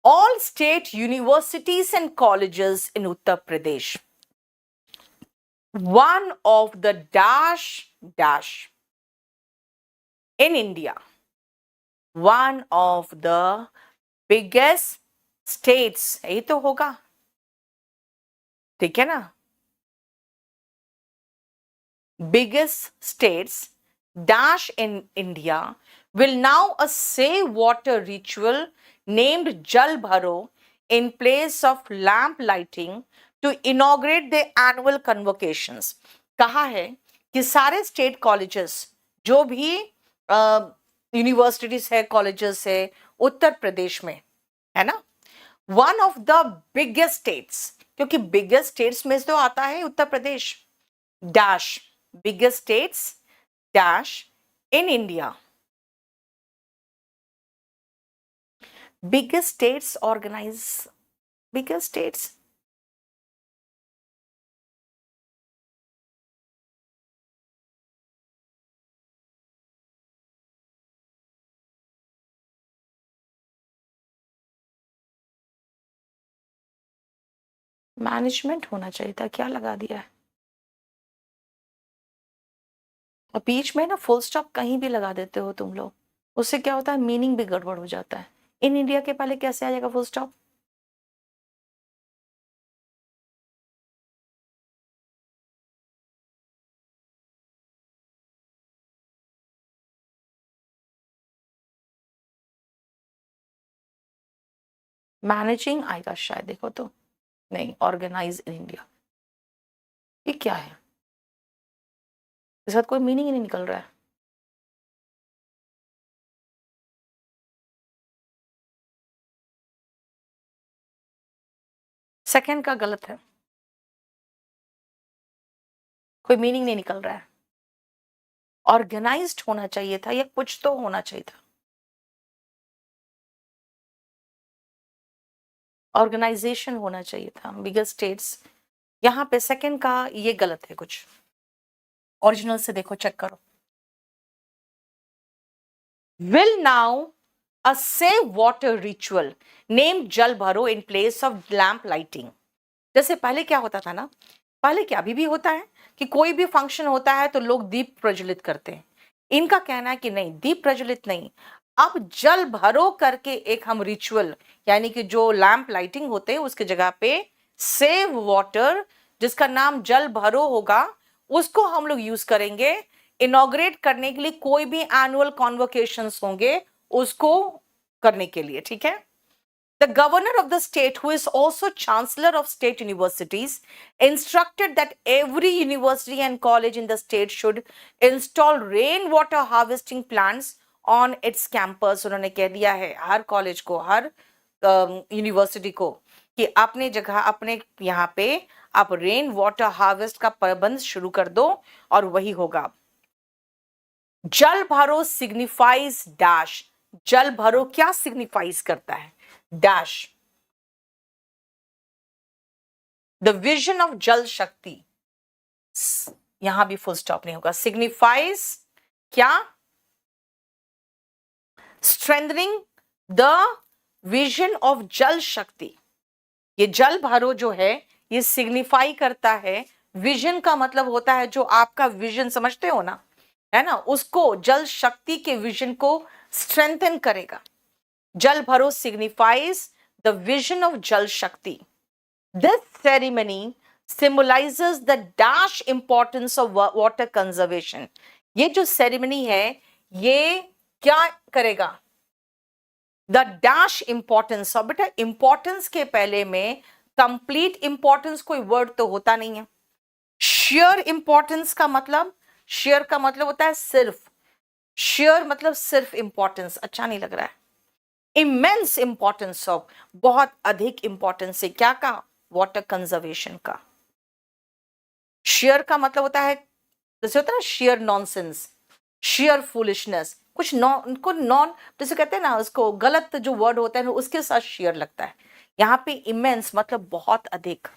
All state universities and colleges in Uttar Pradesh, one of the dash dash in India, one of the biggest states, यही तो होगा, ठीक है ना, biggest states dash in India will now a save water ritual named Jal Bharo in place of lamp lighting to inaugurate the annual convocations. कहा है कि सारे स्टेट कॉलेजेस जो भी यूनिवर्सिटीज है, कॉलेजेस है उत्तर प्रदेश में, है ना, one of the biggest states, क्योंकि बिगेस्ट स्टेट्स में तो आता है Uttar Pradesh, dash biggest states dash in India. Biggest states organize biggest states. Management होना चाहिए था, क्या लगा दिया है, और बीच में ना फुल स्टॉप कहीं भी लगा देते हो तुम लोग, उससे क्या होता है, मीनिंग भी गड़बड़ हो जाता है। इन इंडिया के पहले कैसे आ जाएगा फुल स्टॉप? मैनेजिंग आएगा शायद, देखो तो, नहीं, ऑर्गेनाइज इन इंडिया, ये क्या है, इसके साथ कोई मीनिंग ही नहीं निकल रहा है। सेकंड का गलत है, कोई मीनिंग नहीं निकल रहा है। ऑर्गेनाइज्ड होना चाहिए था, या कुछ तो होना चाहिए था, ऑर्गेनाइजेशन होना चाहिए था, बिगर स्टेट्स। यहाँ पे सेकंड का ये गलत है, कुछ ओरिजिनल से देखो, चेक करो। Will now a save water ritual name जल भरो in place of lamp lighting. जैसे पहले क्या होता था ना, पहले क्या अभी भी होता है कि कोई भी फंक्शन होता है तो लोग दीप प्रज्वलित करते हैं। इनका कहना है कि नहीं, दीप प्रज्वलित नहीं, अब जल भरो करके एक हम रिचुअल, यानी कि जो लैम्प लाइटिंग होते हैं उसके जगह पे सेव वाटर, जिसका नाम जल भरो होगा, उसको हम लोग यूज करेंगे इनॉग्रेट करने के लिए, कोई भी एनुअल कॉन्वोकेशंस होंगे उसको करने के लिए, ठीक है। The governor of the state, who is also chancellor of state universities, instructed that every university and college in the state should install rainwater harvesting plants on its campus. उन्होंने कह दिया है हर कॉलेज को, हर यूनिवर्सिटी को कि अपने जगह, अपने यहाँ पे आप रेन वाटर हार्वेस्ट का प्रबंध शुरू कर दो, और वही होगा। जल भरो सिग्निफाइज डैश, जल भरो क्या सिग्निफाइज करता है, डैश, द विजन ऑफ जल शक्ति, यहां भी फुल स्टॉप नहीं होगा, सिग्निफाइज क्या, स्ट्रेंथनिंग द विजन ऑफ जल शक्ति। ये जल भरो जो है ये सिग्निफाई करता है, विजन का मतलब होता है जो आपका विजन, समझते हो ना, है ना, उसको, जल शक्ति के विजन को स्ट्रेंथन करेगा। जल भरो signifies the vision of Jal Shakti. This ceremony symbolizes the dash importance of water conservation. ये जो सेरेमनी है ये क्या करेगा, द डैश इंपॉर्टेंस। और बेटा इंपॉर्टेंस के पहले में कंप्लीट इंपॉर्टेंस कोई वर्ड तो होता नहीं है। शेयर इंपॉर्टेंस का मतलब, शेयर का मतलब होता है सिर्फ, शेयर मतलब सिर्फ इंपॉर्टेंस, अच्छा नहीं लग रहा है। इमेंस इंपॉर्टेंस ऑफ, बहुत अधिक इंपॉर्टेंस है, क्या का, वाटर कंजर्वेशन का। शेयर का मतलब होता है, जैसे होता है ना शेयर नॉनसेंस, शेयर फूलिशनेस, कुछ नॉन, जैसे कहते हैं ना उसको, गलत जो वर्ड होता है उसके साथ शेयर लगता है। यहाँ पे इमेंस मतलब बहुत अधिक।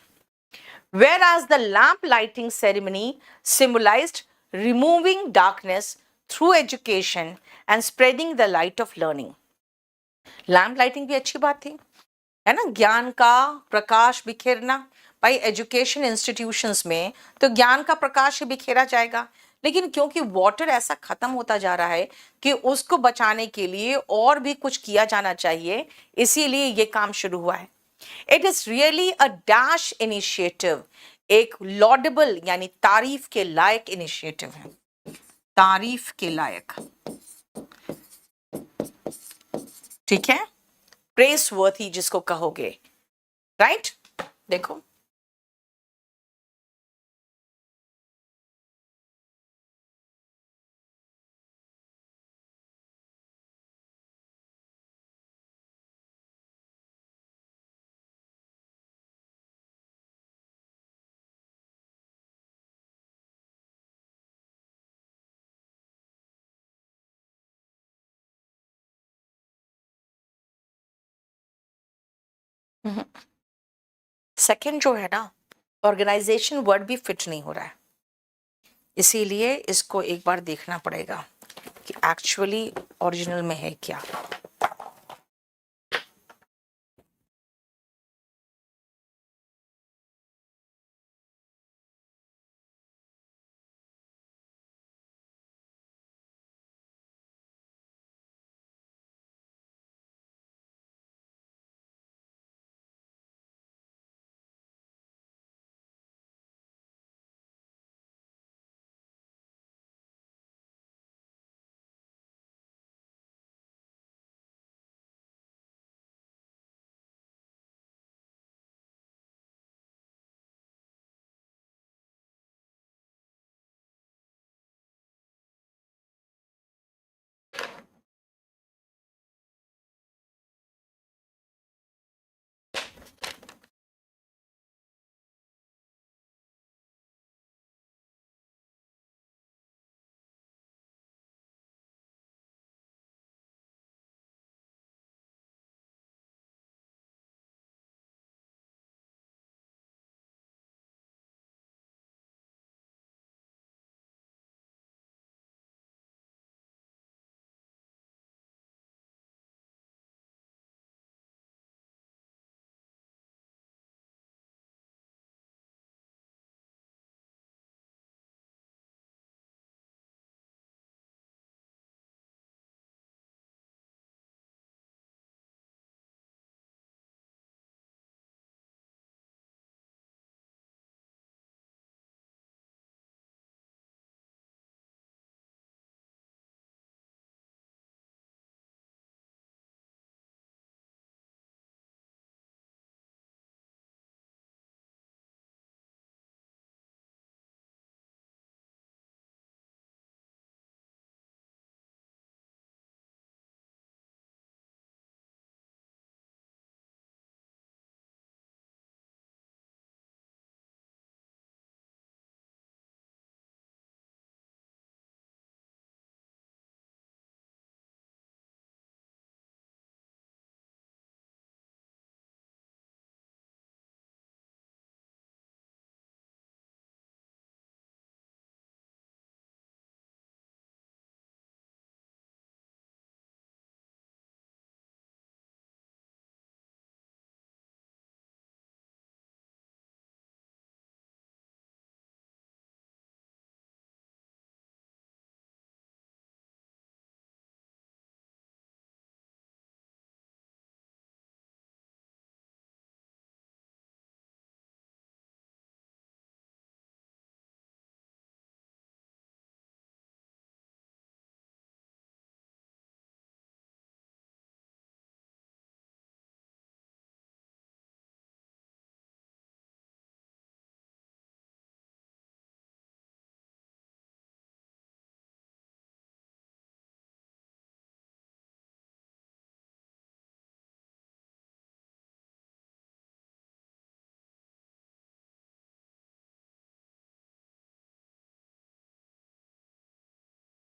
Whereas the lamp lighting ceremony symbolized removing darkness through education and spreading the light of learning. Lamp lighting भी अच्छी बात थी, है ना, ज्ञान का प्रकाश बिखेरना। भाई एजुकेशन इंस्टीट्यूशंस में तो ज्ञान का प्रकाश ही बिखेरा जाएगा, लेकिन क्योंकि वाटर ऐसा खत्म होता जा रहा है कि उसको बचाने के लिए और भी कुछ किया जाना चाहिए, इसीलिए ये काम शुरू हुआ है। It is really a dash initiative, एक लॉडेबल यानी तारीफ के लायक इनिशिएटिव है, तारीफ के लायक, ठीक है, प्रेस वर्थी जिसको कहोगे, राइट। देखो सेकंड जो है ना, ऑर्गेनाइजेशन वर्ड भी फिट नहीं हो रहा है, इसीलिए इसको एक बार देखना पड़ेगा कि एक्चुअली ओरिजिनल में है क्या।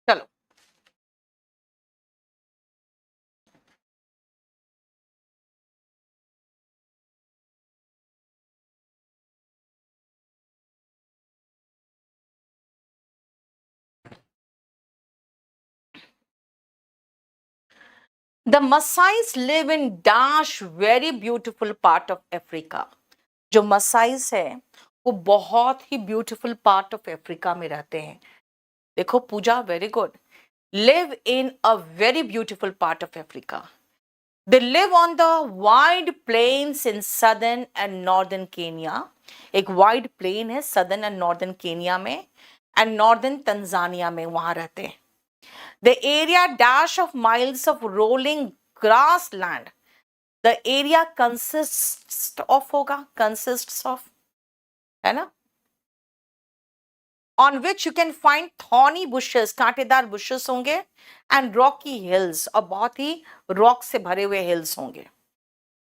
चलो, the Maasais live in dash very beautiful part of Africa. जो मसाइज है वो बहुत ही ब्यूटीफुल पार्ट ऑफ अफ्रीका में रहते हैं। देखो Pooja, very good. Live in a very beautiful part of Africa. They live on the wide plains in southern and northern Kenya. एक wide plain है southern and northern Kenya में and northern Tanzania में, वहां रहते हैं. The area dash of miles of rolling grassland. The area consists of होगा, consists of, है ना, on which you can find thorny bushes, कांटेदार bushes होंगे, and rocky hills, और बहुत ही rock से भरे हुए hills होंगे.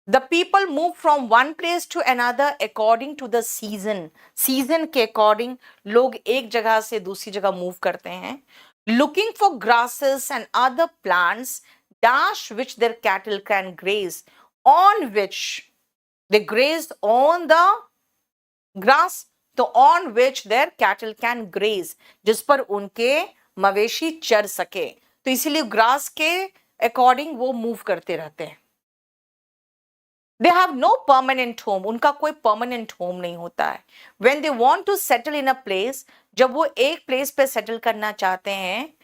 The people move from one place to another according to the season. Season के according लोग एक जगह से दूसरी जगह move करते हैं. Looking for grasses and other plants dash which their cattle can graze, on which they graze on the grass, तो on which their cattle can graze, जिस पर उनके मवेशी चर सके. तो इसीलिए ग्रास के अकॉर्डिंग वो मूव करते रहते हैं. They have no permanent home. उनका कोई permanent home नहीं होता है. When they want to settle in a place, जब वो एक place पे settle करना चाहते हैं,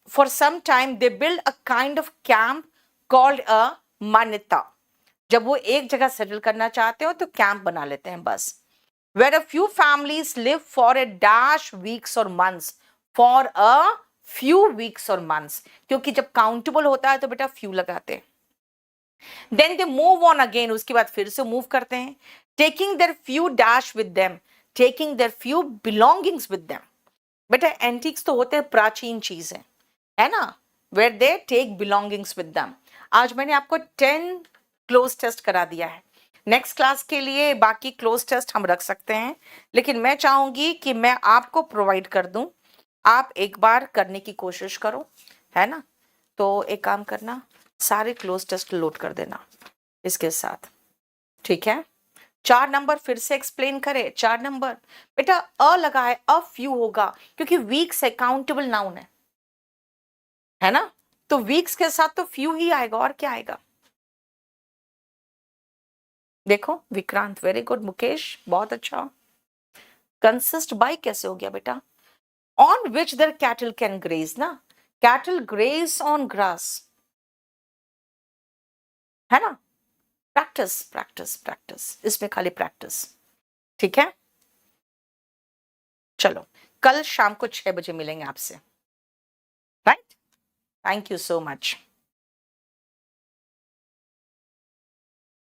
for some time they build a kind of camp called a manita. जब वो एक जगह settle करना चाहते हो तो camp बना लेते हैं बस. Where a few families live for a dash weeks or months. For a few weeks or months. क्योंकि जब countable होता है तो बेटा few लगाते हैं. Then they move on again. उसके बाद फिर से move करते हैं. Taking their few dash with them. Taking their few belongings with them. बेटा antiques तो होते हैं प्राचीन चीजें, है ना? Where they take belongings with them. आज मैंने आपको 10 close test करा दिया है. नेक्स्ट क्लास के लिए बाकी क्लोज टेस्ट हम रख सकते हैं, लेकिन मैं चाहूंगी कि मैं आपको प्रोवाइड कर दूं, आप एक बार करने की कोशिश करो, है ना? तो एक काम करना, सारे क्लोज टेस्ट लोड कर देना इसके साथ, ठीक है? 4 नंबर फिर से एक्सप्लेन करें. 4 नंबर बेटा अ लगा है, अ फ्यू होगा क्योंकि वीक्स है, काउंटेबल नाउन है ना? तो वीक्स के साथ तो फ्यू ही आएगा, और क्या आएगा? देखो विक्रांत, वेरी गुड. मुकेश, बहुत अच्छा. कंसिस्ट बाय कैसे हो गया बेटा? On which their cattle can graze ना, कैटल ग्रेज ऑन ग्रास, है ना? प्रैक्टिस प्रैक्टिस प्रैक्टिस, इसमें खाली प्रैक्टिस, ठीक है? चलो कल शाम को 6 बजे मिलेंगे आपसे, right? Thank you so much.